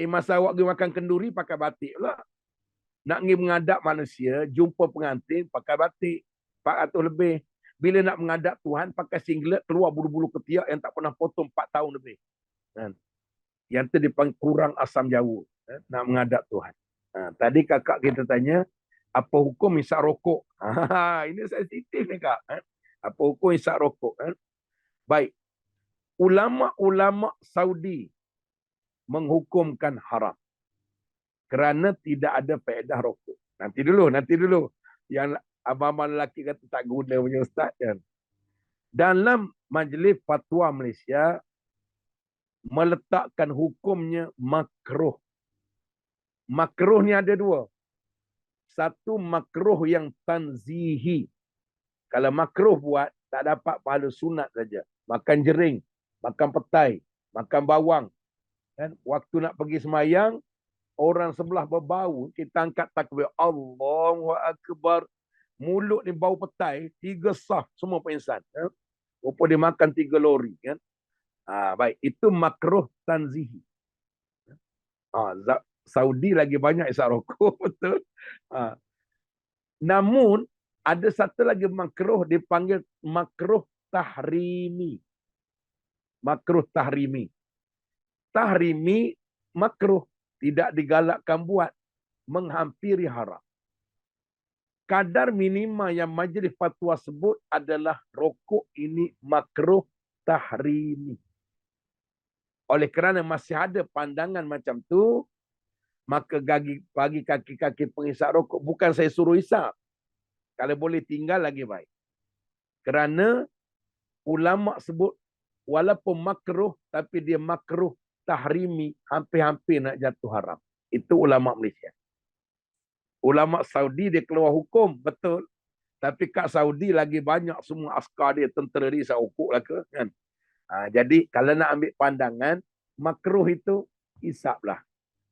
Masa awak pergi makan kenduri, pakai batik pula. Nak pergi menghadap manusia, jumpa pengantin, pakai batik. 400 lebih. Bila nak menghadap Tuhan, pakai singlet, keluar bulu-bulu ketiak yang tak pernah potong 4 tahun lebih. Kan? Yang tu dipanggil kurang asam jawa. Nak menghadap Tuhan. Tadi kakak kita tanya, apa hukum isap rokok? Ini sensitif ni kak. Apa hukum isap rokok? Baik. Ulama-ulama Saudi menghukumkan haram. Kerana tidak ada faedah rokok. Nanti dulu. Yang abang-abang lelaki kata tak guna punya ustaz kan. Dalam Majlis Fatwa Malaysia meletakkan hukumnya makruh. Makruh ni ada dua. Satu makruh yang tanzihi. Kalau makruh buat, tak dapat pahala sunat saja. Makan jering, makan petai, makan bawang. Kan? Waktu nak pergi semayang, orang sebelah berbau, kita angkat takbir. Allahu Akbar. Mulut ni bau petai, 3 saf semua pensan. Rupa dia makan 3 lori. Kan? Baik, itu makruh tanzihi. Saudi lagi banyak isap rokok, betul. Namun, ada satu lagi makruh dipanggil makruh tahrimi. Makruh tahrimi. Tahrimi, makruh. Tidak digalakkan buat. Menghampiri haram. Kadar minima yang majlis fatwa sebut adalah rokok ini makruh tahrimi. Oleh kerana masih ada pandangan macam tu, maka bagi kaki-kaki pengisap rokok, bukan saya suruh isap. Kalau boleh tinggal lagi baik. Kerana ulama sebut, walaupun makruh, tapi dia makruh tahrimi, hampir-hampir nak jatuh haram. Itu ulama Malaysia. Ulama Saudi dia keluar hukum, betul. Tapi kat Saudi lagi banyak semua askar dia, tentera dia isap rokok lah ke. Kan? Jadi kalau nak ambil pandangan, makruh itu isaplah.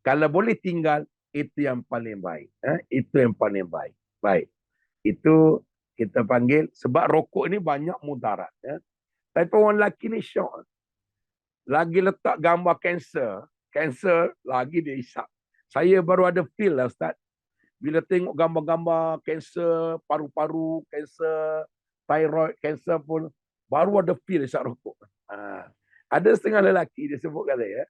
Kalau boleh tinggal, itu yang paling baik. Itu yang paling baik. Baik. Itu kita panggil, sebab rokok ni banyak mudarat. Tapi orang lelaki ni syok. Lagi letak gambar kanser, lagi dia isap. Saya baru ada feel lah Ustaz. Bila tengok gambar-gambar kanser paru-paru, kanser thyroid, kanser pun, baru ada feel isap rokok. Ada setengah lelaki, dia sebut kata ya.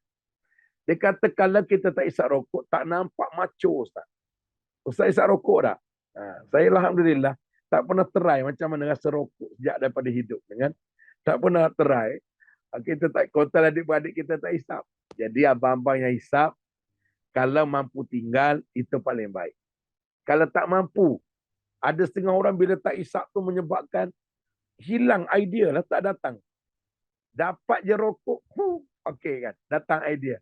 Dia kata kalau kita tak isap rokok, tak nampak macho Ustaz. Ustaz isap rokok tak? Saya Alhamdulillah, tak pernah try macam mana rasa rokok sejak daripada hidup. Kan? Tak pernah try. Kita tak kontal adik-beradik kita tak isap. Jadi abang-abang yang isap, kalau mampu tinggal, itu paling baik. Kalau tak mampu, ada setengah orang bila tak isap tu menyebabkan hilang idea lah, tak datang. Dapat je rokok, okey kan, datang idea.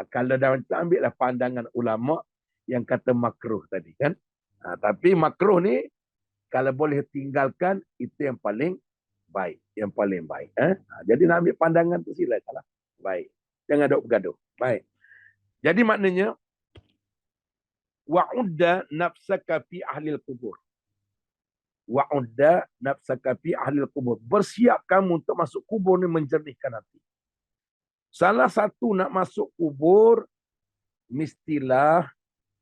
Kalau dah macam ambil lah pandangan ulama yang kata makruh tadi kan. Tapi makruh ni, kalau boleh tinggalkan, itu yang paling baik. Yang paling baik. Jadi nak ambil pandangan tu silakan lah. Baik. Jangan duk bergaduh. Baik. Jadi maknanya, wa'udda nafsaka fi ahlil kubur. Wa'udda nafsaka fi ahlil kubur. Bersiap kamu untuk masuk kubur ni menjernihkan hati. Salah satu nak masuk kubur, mestilah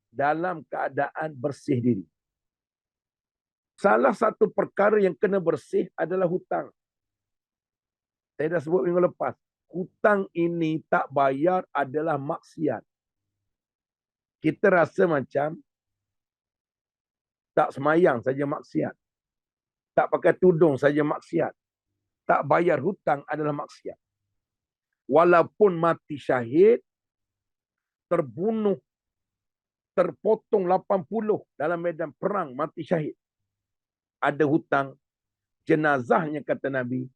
dalam keadaan bersih diri. Salah satu perkara yang kena bersih adalah hutang. Saya dah sebut minggu lepas. Hutang ini tak bayar adalah maksiat. Kita rasa macam tak semayang saja maksiat. Tak pakai tudung saja maksiat. Tak bayar hutang adalah maksiat. Walaupun mati syahid, terbunuh, terpotong 80 dalam medan perang, mati syahid. Ada hutang, jenazahnya kata Nabi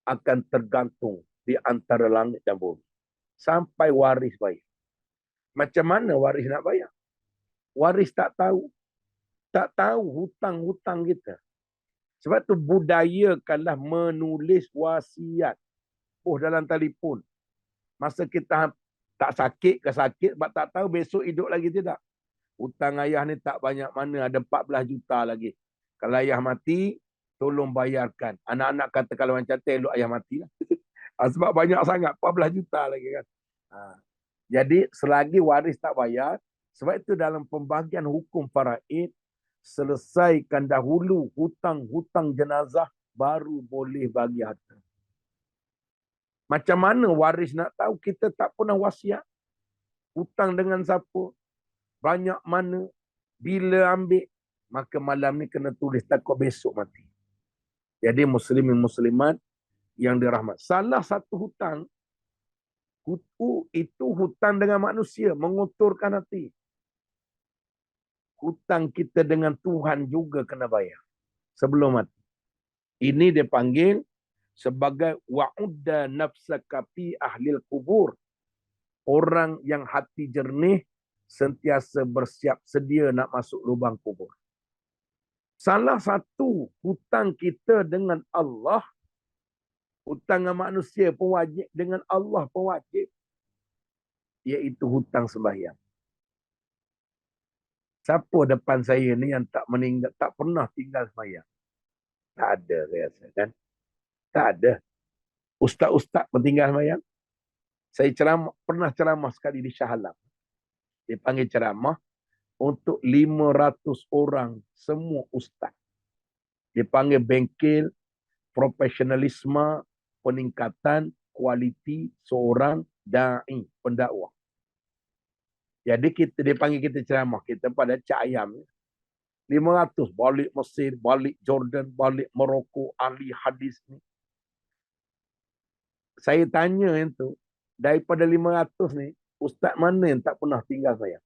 akan tergantung di antara langit dan bumi. Sampai waris bayar. Macam mana waris nak bayar? Waris tak tahu. Tak tahu hutang-hutang kita. Sebab tu budayakanlah menulis wasiat. Dalam telefon. Masa kita tak sakit ke sakit, sebab tak tahu besok hidup lagi tidak. Hutang ayah ni tak banyak mana, ada 14 juta lagi. Kalau ayah mati, tolong bayarkan. Anak-anak kata kalau macam tu, elok ayah mati lah. Sebab banyak sangat, 14 juta lagi kan. Jadi selagi waris tak bayar, Sebab itu dalam pembahagian hukum faraid, selesaikan dahulu hutang-hutang jenazah, baru boleh bagi harta. Macam mana waris nak tahu? Kita tak pernah wasiat. Hutang dengan siapa? Banyak mana? Bila ambil? Maka malam ni kena tulis, takut besok mati. Jadi muslimin muslimat yang dirahmat. Salah satu hutang, itu hutang dengan manusia, mengotorkan hati. Hutang kita dengan Tuhan juga kena bayar sebelum mati. Ini dia panggil sebagai wa'udda nafsaka fi ahlil kubur. Orang yang hati jernih sentiasa bersiap sedia nak masuk lubang kubur. Salah satu hutang kita dengan Allah, hutang dengan manusia pun wajib, dengan Allah pun wajib, iaitu hutang sembahyang. Siapa depan saya ni yang tak meninggal, tak pernah tinggal sembahyang? Tak ada, saya rasa, kan? Tak ada. Ustaz-ustaz meninggal sembahyang. Saya pernah ceramah sekali di Shah Alam. Dia panggil ceramah untuk 500 orang, semua ustaz. Dia panggil bengkel profesionalisme, peningkatan kualiti seorang da'i, pendakwah. Jadi dia panggil kita ceramah, kita pada cak ayam. 500, balik Mesir, balik Jordan, balik Morocco, ahli hadis ni. Saya tanya itu, daripada 500 ni, ustaz mana yang tak pernah tinggal saya?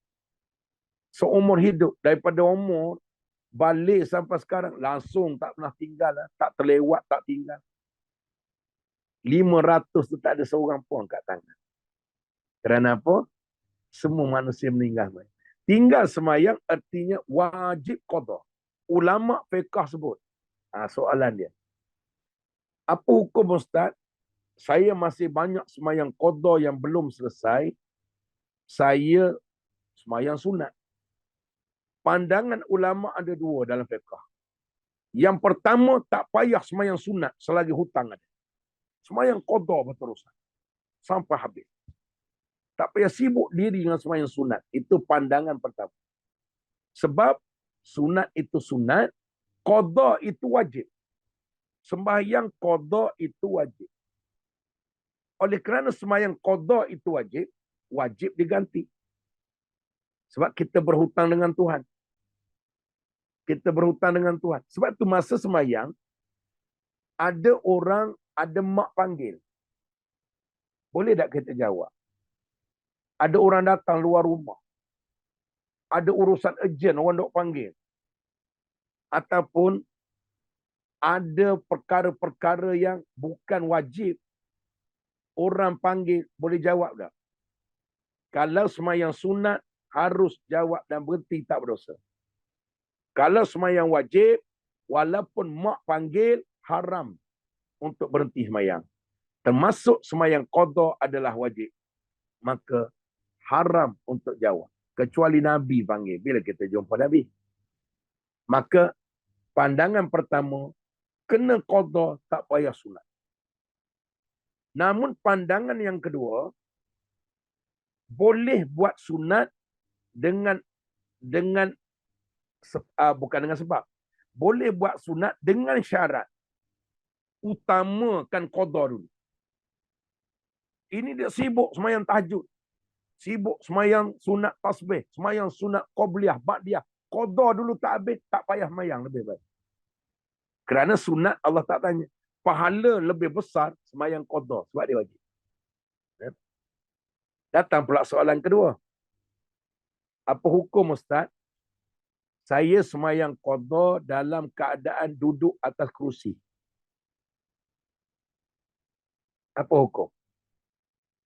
Seumur hidup, daripada umur, balik sampai sekarang, langsung tak pernah tinggal, tak terlewat, tak tinggal. 500 tu tak ada seorang pun kat tangan. Kerana apa? Semua manusia meninggal. Tinggal semayang artinya wajib qada. Ulama fiqh sebut. Soalan dia. Apa hukum Ustaz? Saya masih banyak semayang qada yang belum selesai. Saya semayang sunat. Pandangan ulama ada dua dalam fiqh. Yang pertama, tak payah semayang sunat selagi hutang ada. Semayang qada berterusan sampai habis. Tak payah sibuk diri dengan semayang sunat. Itu pandangan pertama. Sebab sunat itu sunat, qada itu wajib. Sembahyang qada itu wajib. Oleh kerana sembahyang qada itu wajib, wajib diganti. Sebab kita berhutang dengan Tuhan. Kita berhutang dengan Tuhan. Sebab itu masa sembahyang, ada orang, ada mak panggil. Boleh tak kita jawab? Ada orang datang luar rumah. Ada urusan urgent, orang dok panggil. Ataupun ada perkara-perkara yang bukan wajib. Orang panggil, boleh jawab tak? Kalau semayang sunat, harus jawab dan berhenti, tak berdosa. Kalau semayang wajib, walaupun mak panggil, haram untuk berhenti semayang. Termasuk semayang qada adalah wajib. Maka haram untuk jawab. Kecuali Nabi panggil. Bila kita jumpa Nabi. Maka pandangan pertama, kena qada, tak payah sunat. Namun pandangan yang kedua, boleh buat sunat dengan bukan dengan sebab. Boleh buat sunat dengan syarat. Utamakan qada dulu. Ini dia sibuk semayang tahajud. Sibuk semayang sunat tasbih, semayang sunat qabliyah, ba'diyah. Qada dulu tak habis, tak payah semayang, lebih baik. Kerana sunat Allah tak tanya. Pahala lebih besar semayang qada, sebab dia wajib. Datang pula soalan kedua. Apa hukum Ustaz? Saya semayang qada dalam keadaan duduk atas kerusi. Apa hukum?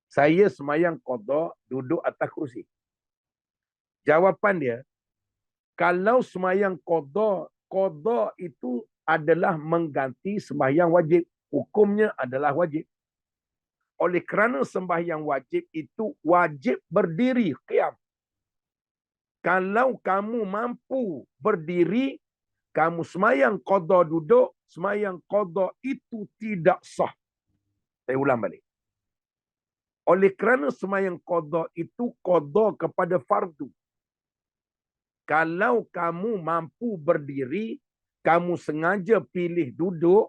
Saya semayang qada duduk atas kerusi. Jawapan dia, kalau semayang qada, qada itu adalah mengganti sembahyang wajib. Hukumnya adalah wajib. Oleh kerana sembahyang wajib itu wajib berdiri, qiyam. Kalau kamu mampu berdiri, kamu semayang qada duduk, semayang qada itu tidak sah. Saya ulang balik. Oleh kerana semayang qada itu qada kepada fardu. Kalau kamu mampu berdiri, kamu sengaja pilih duduk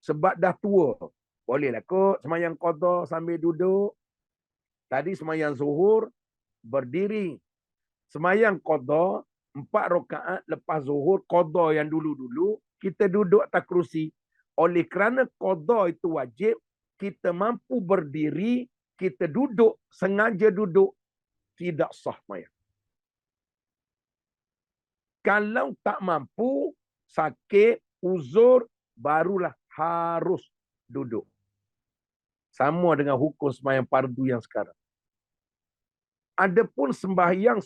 sebab dah tua. Bolehlah kot semayang qada sambil duduk. Tadi semayang zuhur, berdiri. Semayang qada, 4 rakaat lepas zuhur, qada yang dulu-dulu, kita duduk atas kerusi. Oleh kerana qada itu wajib, kita mampu berdiri, kita duduk, sengaja duduk, tidak sah semayang. Kalau tak mampu, sakit, uzur, barulah harus duduk. Sama dengan hukum sembahyang fardu yang sekarang. Adapun sembahyang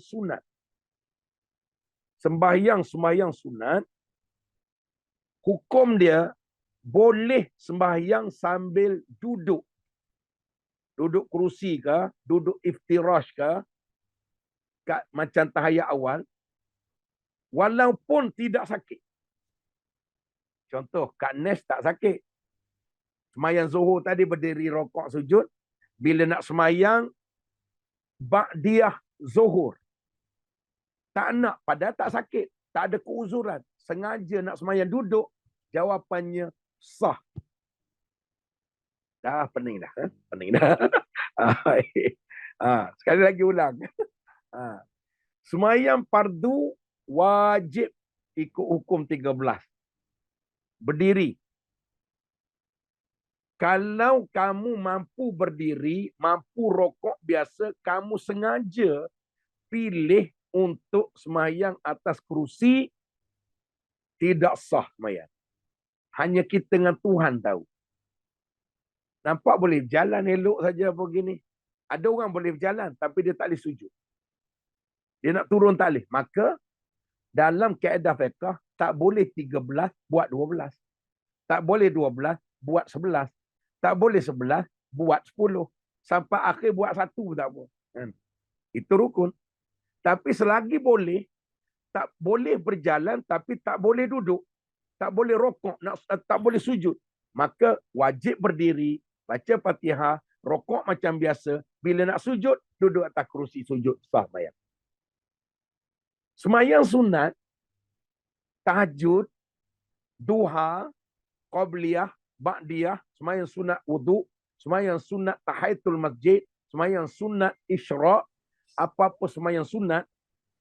sunat. Sembahyang sunat, hukum dia boleh sembahyang sambil duduk. Duduk kerusi ke, duduk iftirash ke, macam tahiyat awal. Walaupun tidak sakit. Contoh, Kak Nes tak sakit. Semayang zuhur tadi berdiri rokok sujud. Bila nak semayang, ba'diyah zuhur. Tak nak, padahal tak sakit. Tak ada keuzuran. Sengaja nak semayang duduk. Jawapannya sah. Dah pening dah. Pening dah. Sekali lagi ulang. Semayang fardu wajib ikut hukum 13. Berdiri. Kalau kamu mampu berdiri, mampu rokok biasa, kamu sengaja pilih untuk semayang atas kerusi, tidak sah semayang. Hanya kita dengan Tuhan tahu. Nampak boleh jalan elok saja begini. Ada orang boleh berjalan, tapi dia tak boleh sujud. Dia nak turun tak boleh. Maka, dalam kaedah fiqh, tak boleh 13 buat 12. Tak boleh 12 buat 11. Tak boleh 11 buat 10. Sampai akhir buat 1 tak apa. Itu rukun. Tapi selagi boleh, tak boleh berjalan tapi tak boleh duduk. Tak boleh rokok, tak boleh sujud. Maka wajib berdiri, baca Fatihah, rokok macam biasa. Bila nak sujud, duduk atas kerusi sujud, sah bayang. Semayang sunat, tahajud, duha, qabliyah, ba'diyah, semayang sunat wudu, semayang sunat tahiyatul masjid, semayang sunat isyraq, apa-apa semayang sunat,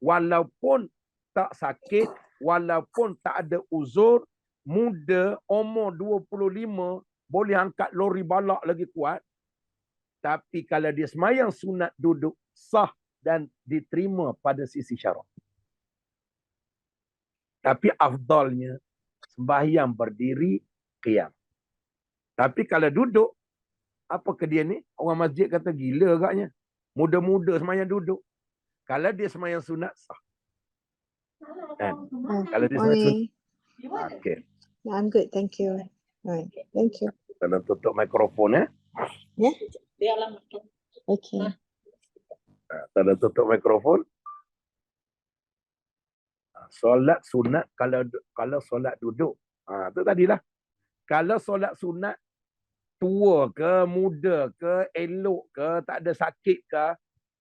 walaupun tak sakit, walaupun tak ada uzur, muda, umur 25, boleh angkat lori balak lagi kuat. Tapi kalau dia semayang sunat duduk, sah dan diterima pada sisi syarak. Tapi afdalnya, sembahyang berdiri, qiyam. Tapi kalau duduk, apa ke dia ni? Orang masjid kata gila agaknya. Muda-muda semayang duduk. Kalau dia semayang sunat, sah. Kan? Kalau dia semayang sunat. Okay. I'm good, thank you. Right, thank you. Kita tutup mikrofon Ya? Okay. Kita tutup mikrofon. Solat sunat kalau solat duduk. Itu tadilah. Kalau solat sunat tua ke, muda ke, elok ke, tak ada sakit ke,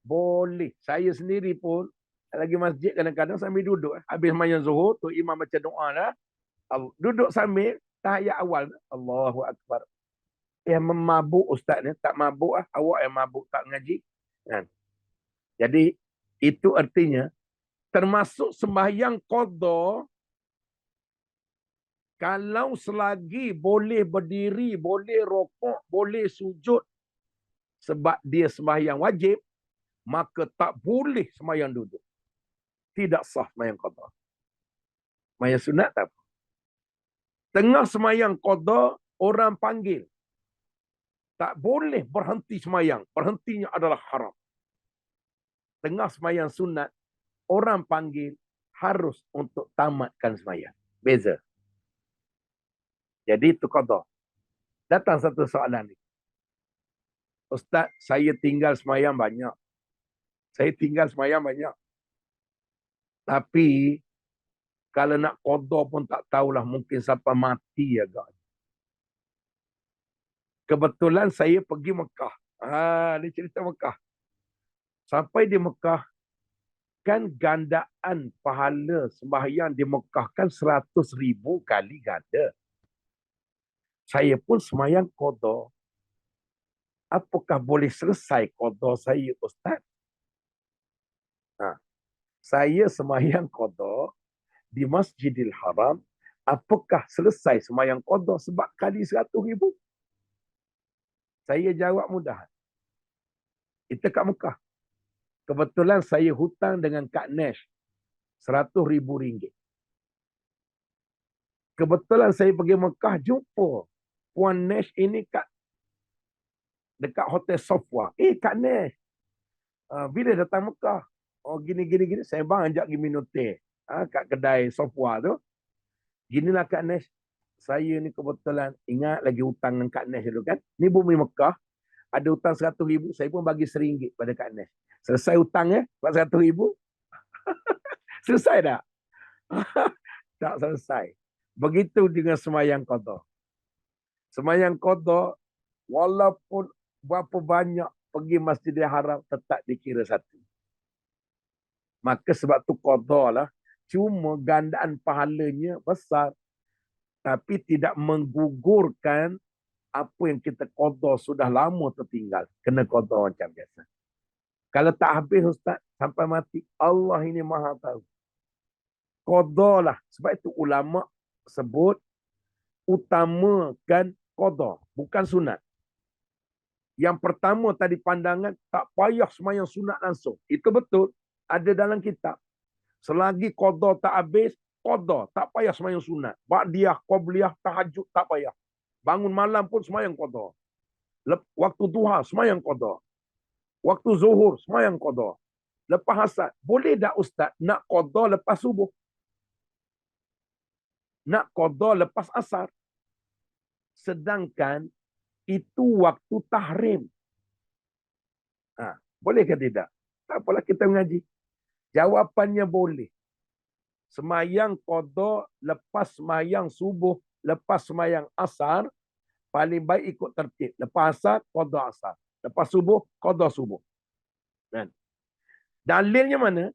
boleh. Saya sendiri pun lagi masjid kadang-kadang sambil duduk. Habis semayang zuhur, tu imam baca doa dah. Duduk sambil tahiyat awal. Allahu Akbar. Yang memabuk ustaz ni, tak mabuk awak yang mabuk tak ngaji. Kan? Jadi itu artinya termasuk sembahyang qada, kalau selagi boleh berdiri, boleh rokok, boleh sujud, sebab dia sembahyang wajib, maka tak boleh sembahyang duduk. Tidak sah sembahyang qada. Sembahyang sunat tak apa. Tengah sembahyang qada, orang panggil. Tak boleh berhenti sembahyang. Berhentinya adalah haram. Tengah sembahyang sunat, orang panggil, harus untuk tamatkan sembahyang. Beza. Jadi itu qada. Datang satu soalan ni. Ustaz, saya tinggal sembahyang banyak. Saya tinggal sembahyang banyak. Tapi, kalau nak qada pun tak tahulah. Mungkin sampai mati agak. Kebetulan saya pergi Mekah. Ni cerita Mekah. Sampai di Mekah, Bahkan gandaan pahala sembahyang di Mekah kan 100,000 kali ganda. Saya pun sembahyang qada. Apakah boleh selesai qada saya, Ustaz? Saya sembahyang qada di Masjidil Haram. Apakah selesai sembahyang qada sebab kali 100,000? Saya jawab mudah. Kita kat Mekah. Kebetulan saya hutang dengan Kak Nesh RM100,000. Kebetulan saya pergi Mekah jumpa Puan Nesh ini dekat Hotel Sofwa. Kak Nesh, bila datang Mekah? Oh gini. Saya bang ajak pergi minum teh. Kat kedai Sofwa tu. Ginilah Kak Nesh. Saya ni kebetulan ingat lagi hutang dengan Kak Nesh dulu kan. Ni bumi Mekah. Ada hutang 100,000. Saya pun bagi RM1 pada Kak Nesh. Selesai hutangnya, 100,000. Selesai tak? Tak selesai. Begitu dengan sembahyang qada. Sembahyang qada, walaupun berapa banyak pergi Masjidil Haram, tetap dikira satu. Maka sebab tu qada lah. Cuma gandaan pahalanya besar. Tapi tidak menggugurkan apa yang kita qada sudah lama tertinggal. Kena qada macam biasa. Kalau tak habis Ustaz, sampai mati, Allah ini maha tahu. Qada lah. Sebab itu ulama sebut utamakan qada, bukan sunat. Yang pertama tadi pandangan, tak payah sembahyang sunat langsung. Itu betul. Ada dalam kitab. Selagi qada tak habis, qada. Tak payah sembahyang sunat. Ba'diyah, qabliyah, tahajud, tak payah. Bangun malam pun sembahyang qada. Waktu duha, sembahyang qada. Waktu zuhur, sembahyang qada. Lepas asar, boleh tak Ustaz nak qada lepas subuh? Nak qada lepas asar? Sedangkan itu waktu tahrim. Boleh ke tidak? Tak apalah kita mengaji. Jawapannya boleh. Semayang qada lepas semayang subuh, lepas semayang asar, paling baik ikut tertib. Lepas asar, qada asar. Lepas subuh, qada subuh. Dan dalilnya mana?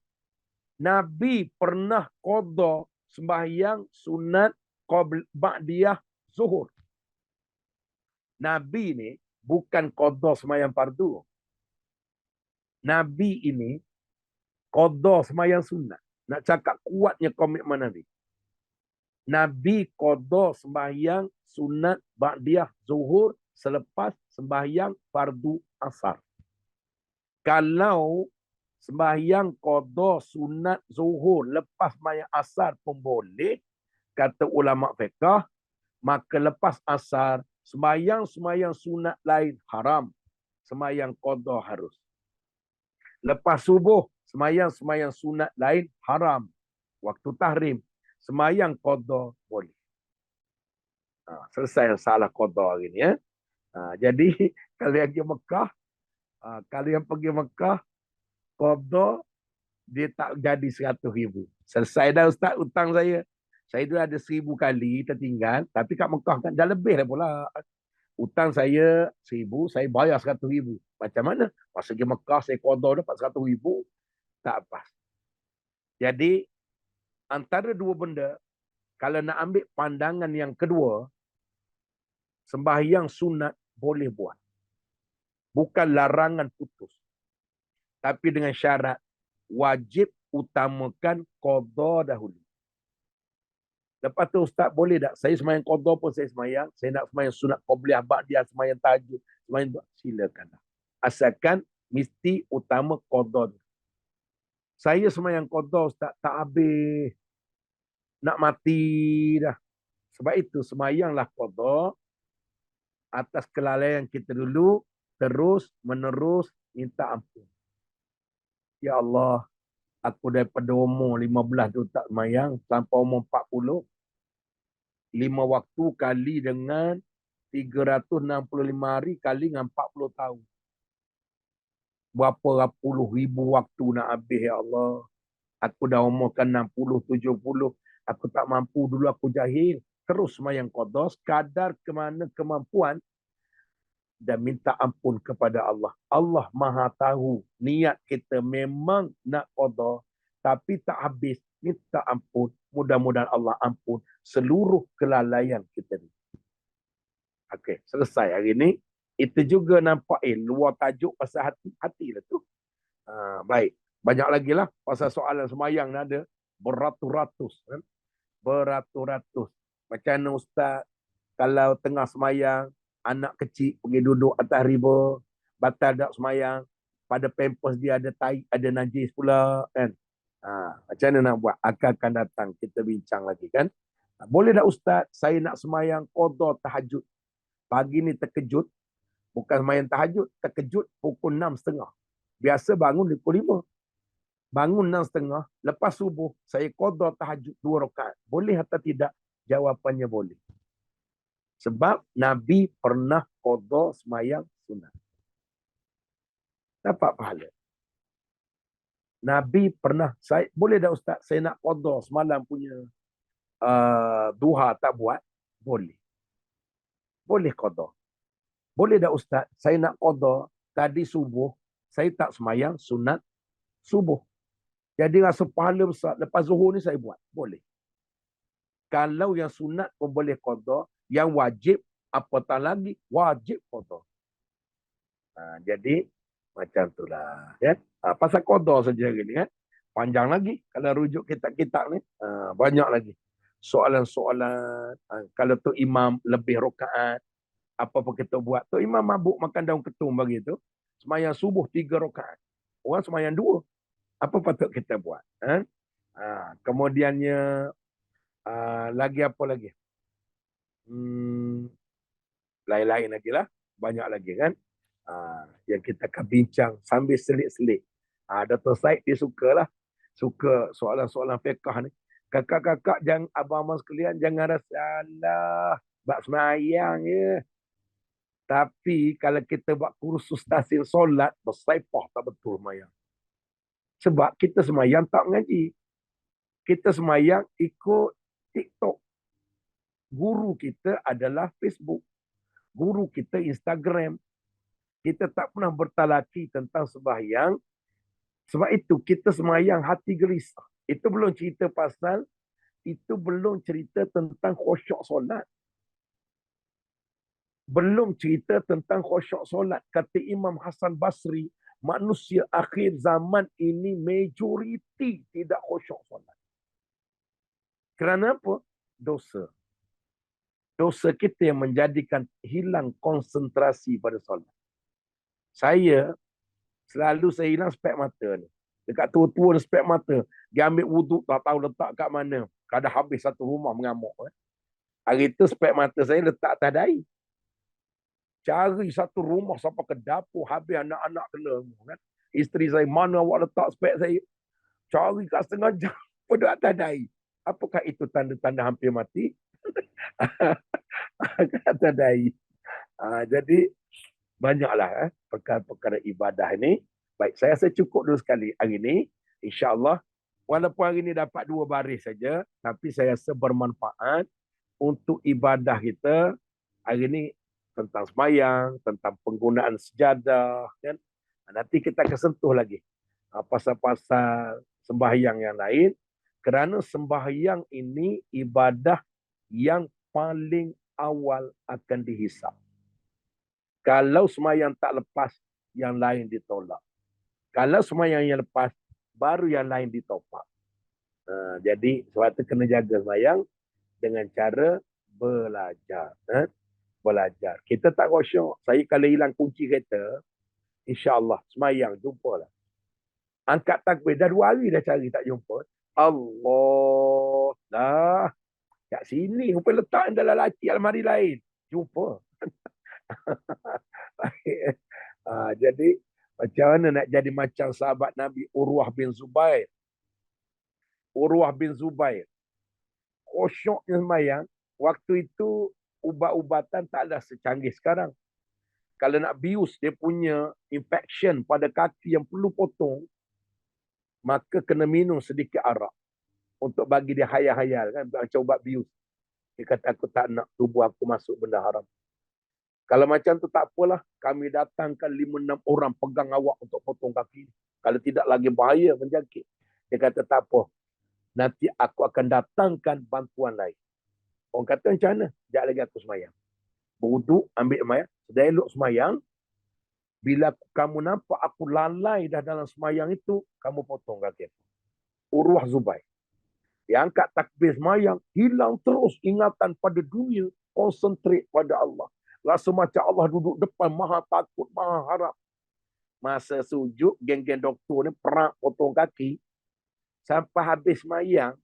Nabi pernah qada sembahyang sunat ba'diyah zuhur. Nabi ni bukan qada sembahyang fardu. Nabi ini qada sembahyang sunat. Nak cakap kuatnya komitmen Nabi. Nabi qada sembahyang sunat ba'diyah zuhur selepas sembahyang fardu asar. Kalau sembahyang qada sunat zuhur lepas sembahyang asar pun boleh, kata ulama fiqh, maka lepas asar sembahyang sunat lain haram. Sembahyang qada harus. Lepas subuh sembahyang sunat lain haram. Waktu tahrim. Sembahyang qada boleh. Selesai salah qada hari ni. Jadi kalau yang pergi Mekah, qada dia tak jadi 100,000. Selesai dah Ustaz hutang saya. Saya dulu ada 1,000 kali tertinggal. Tapi kat Mekah kan dah lebih dah pula. Hutang saya 1,000, saya bayar 100,000. Macam mana? Pas pergi Mekah saya qada dapat 100,000. Tak pas. Jadi antara dua benda, kalau nak ambil pandangan yang kedua, sembahyang sunat boleh buat. Bukan larangan putus. Tapi dengan syarat, wajib utamakan qada dahulu. Lepas tu Ustaz boleh tak? Saya sembahyang qada pun saya sembahyang. Saya nak sembahyang sunat qabliyah, ba'diyah, sembahyang tahajud, sembahyang silakan. Asalkan mesti utama qada. Saya sembahyang qada Ustaz tak habis. Nak mati dah. Sebab itu sembahyanglah qada atas kelalaian kita dulu, terus menerus minta ampun. Ya Allah, aku daripada umur 15 tu tak sembahyang sampai umur 40. 5 waktu kali dengan 365 hari kali dengan 40 tahun. Berapa puluh ribu waktu nak habis ya Allah. Aku dah umur kan 60, 70. Aku tak mampu dulu, aku jahil. Terus sembahyang qada sekadar ke mana kemampuan dan minta ampun kepada Allah. Allah Maha tahu niat kita memang nak qada, tapi tak habis minta ampun. Mudah-mudahan Allah ampun seluruh kelalaian kita ni. Okey, selesai hari ni. Itu juga nampak luar tajuk pasal hati lah tu. Baik. Banyak lagi lah pasal soalan semayang ni ada beratus-ratus. Kan? Beratus-ratus. Macam mana Ustaz kalau tengah semayang, anak kecil pergi duduk atas riba, batal tak semayang, pada pampers dia ada tai, ada najis pula kan. Macam mana nak buat? Akan datang kita bincang lagi kan. Boleh tak Ustaz, saya nak semayang qada tahajud. Pagi ni terkejut, bukan semayang tahajud, terkejut pukul 6.30. Biasa bangun pukul 5. Bangun 6.30, lepas subuh, saya qada tahajud 2 rakaat. Boleh atau tidak? Jawapannya boleh. Sebab Nabi pernah qada semayang sunat. Dapat pahala. Nabi pernah, boleh tak Ustaz, saya nak qada semalam punya duha tak buat? Boleh. Boleh qada. Boleh tak Ustaz, saya nak qada tadi subuh, saya tak semayang sunat subuh. Jadi rasa pahala besar. Lepas zuhur ni saya buat. Boleh. Kalau yang sunat pun boleh qada, yang wajib, apatah lagi, wajib qada. Jadi, macam itulah. Ya? Pasal qada saja hari ni. Kan? Panjang lagi. Kalau rujuk kitab-kitab ni, banyak lagi. Soalan-soalan. Kalau tu imam lebih rakaat, apa-apa kita buat. Tu imam mabuk makan daun ketum bagi tu. Semayang subuh 3 rakaat. Orang semayang 2. Apa patut kita buat? Kemudiannya, lagi apa lagi? Lain-lain lagi lah. Banyak lagi kan? Yang kita akan bincang sambil selit-selit. Dr. Said dia sukalah. Suka soalan-soalan fiqah ni. Kakak-kakak, abang-abang sekalian, jangan rasa, alah, bak semayang je. Tapi kalau kita buat kursus tahsil solat, bersaipah tak betul semayang. Sebab kita semayang tak mengaji. Kita semayang ikut TikTok. Guru kita adalah Facebook. Guru kita Instagram. Kita tak pernah bertalaki tentang sembahyang. Sebab itu kita semayang hati gelisah. Itu belum cerita tentang khusyuk solat. Belum cerita tentang khusyuk solat. Kata Imam Hasan Basri, manusia akhir zaman ini majoriti tidak khusyuk solat. Kerana apa? Dosa. Dosa kita yang menjadikan hilang konsentrasi pada solat. Saya hilang spek mata ni. Dekat tua-tua ni spek mata. Dia ambil wuduk tak tahu letak kat mana. Kadang habis satu rumah mengamuk. Hari tu spek mata saya letak atas dahi. Cari satu rumah sampai ke dapur. Habis anak-anak kena. Kan? Isteri saya, mana awak letak spek saya? Cari kat setengah jam. Pada atas dahi. Apakah itu tanda-tanda hampir mati? Kata dahi. Jadi banyaklah perkara-perkara ibadah ini. Baik, saya rasa cukup dulu sekali hari ini. InsyaAllah, walaupun hari ini dapat 2 baris saja, tapi saya rasa bermanfaat untuk ibadah kita. Hari ini tentang semayang, tentang penggunaan sejadah. Kan? Nanti kita akan sentuh lagi pasal-pasal sembahyang yang lain. Kerana sembahyang ini ibadah yang paling awal akan dihisap. Kalau semayang tak lepas, yang lain ditolak. Kalau semayang yang lepas, baru yang lain ditopak. Jadi, sebab itu kena jaga semayang dengan cara belajar. Belajar. Kita tak khusyuk. Saya kalau hilang kunci kereta, insyaAllah, semayang, jumpalah. Angkat takbir, dah 2 hari dah cari tak jumpa. Allah, dah. Kat sini, rupanya letak dalam laci almari lain. Jumpa. Jadi, macam mana nak jadi macam sahabat Nabi Urwah bin Zubair. Urwah bin Zubair. Khusyuknya semayang. Waktu itu, ubat-ubatan tak ada secanggih sekarang. Kalau nak bius, dia punya infection pada kaki yang perlu potong, maka kena minum sedikit arak. Untuk bagi dia hayal-hayal. Kan? Macam ubat bius. Dia kata, aku tak nak tubuh aku masuk benda haram. Kalau macam tu tak apalah. Kami datangkan 5-6 orang pegang awak untuk potong kaki. Kalau tidak lagi bahaya menjangkit. Dia kata tak apa. Nanti aku akan datangkan bantuan lain. Orang kata macam mana? Sekejap lagi aku semayang. Berwuduk, ambil semayang. Sudah elok semayang. Bila kamu nampak aku lalai dah dalam semayang itu, kamu potong kaki aku. Urwah Zubair. Dia angkat takbir semayang. Hilang terus ingatan pada dunia. Konsentrate pada Allah. Rasa macam Allah duduk depan. Maha takut, maha harap. Masa sujud, geng-geng doktor ni perak potong kaki. Sampai habis semayang,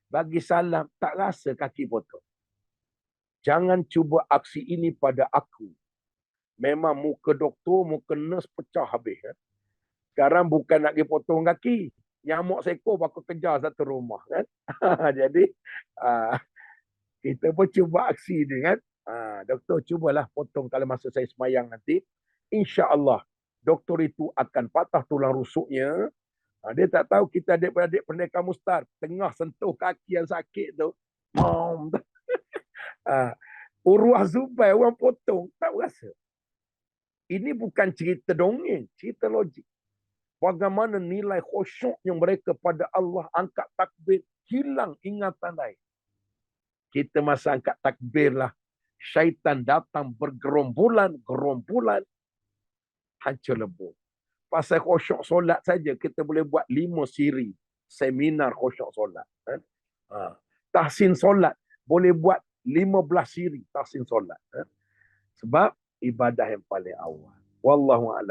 bagi salam, tak rasa kaki potong. Jangan cuba aksi ini pada aku. Memang muka doktor, muka nurse pecah habis. Sekarang bukan nak pergi potong kaki. Nyamuk seekor aku kejar satu rumah. Kan? Jadi, kita pun cuba aksi ni. Kan? Doktor, cubalah potong kalau masa saya semayang nanti. InsyaAllah, doktor itu akan patah tulang rusuknya. Dia tak tahu kita adik-beradik Pendekar Mustar. Tengah sentuh kaki yang sakit tu. Urwah Zubair orang potong. Tak berasa. Ini bukan cerita dongeng. Cerita logik. Bagaimana nilai khusyuknya mereka pada Allah. Angkat takbir. Hilang ingatan lain. Kita masa angkat takbir lah. Syaitan datang bergerombolan. Hancur lebur. Pasal khusyuk solat saja, kita boleh buat 5 siri seminar khusyuk solat. Tahsin solat, boleh buat 15 siri tahsin solat. Sebab ibadah yang paling awal. Wallahu a'lam.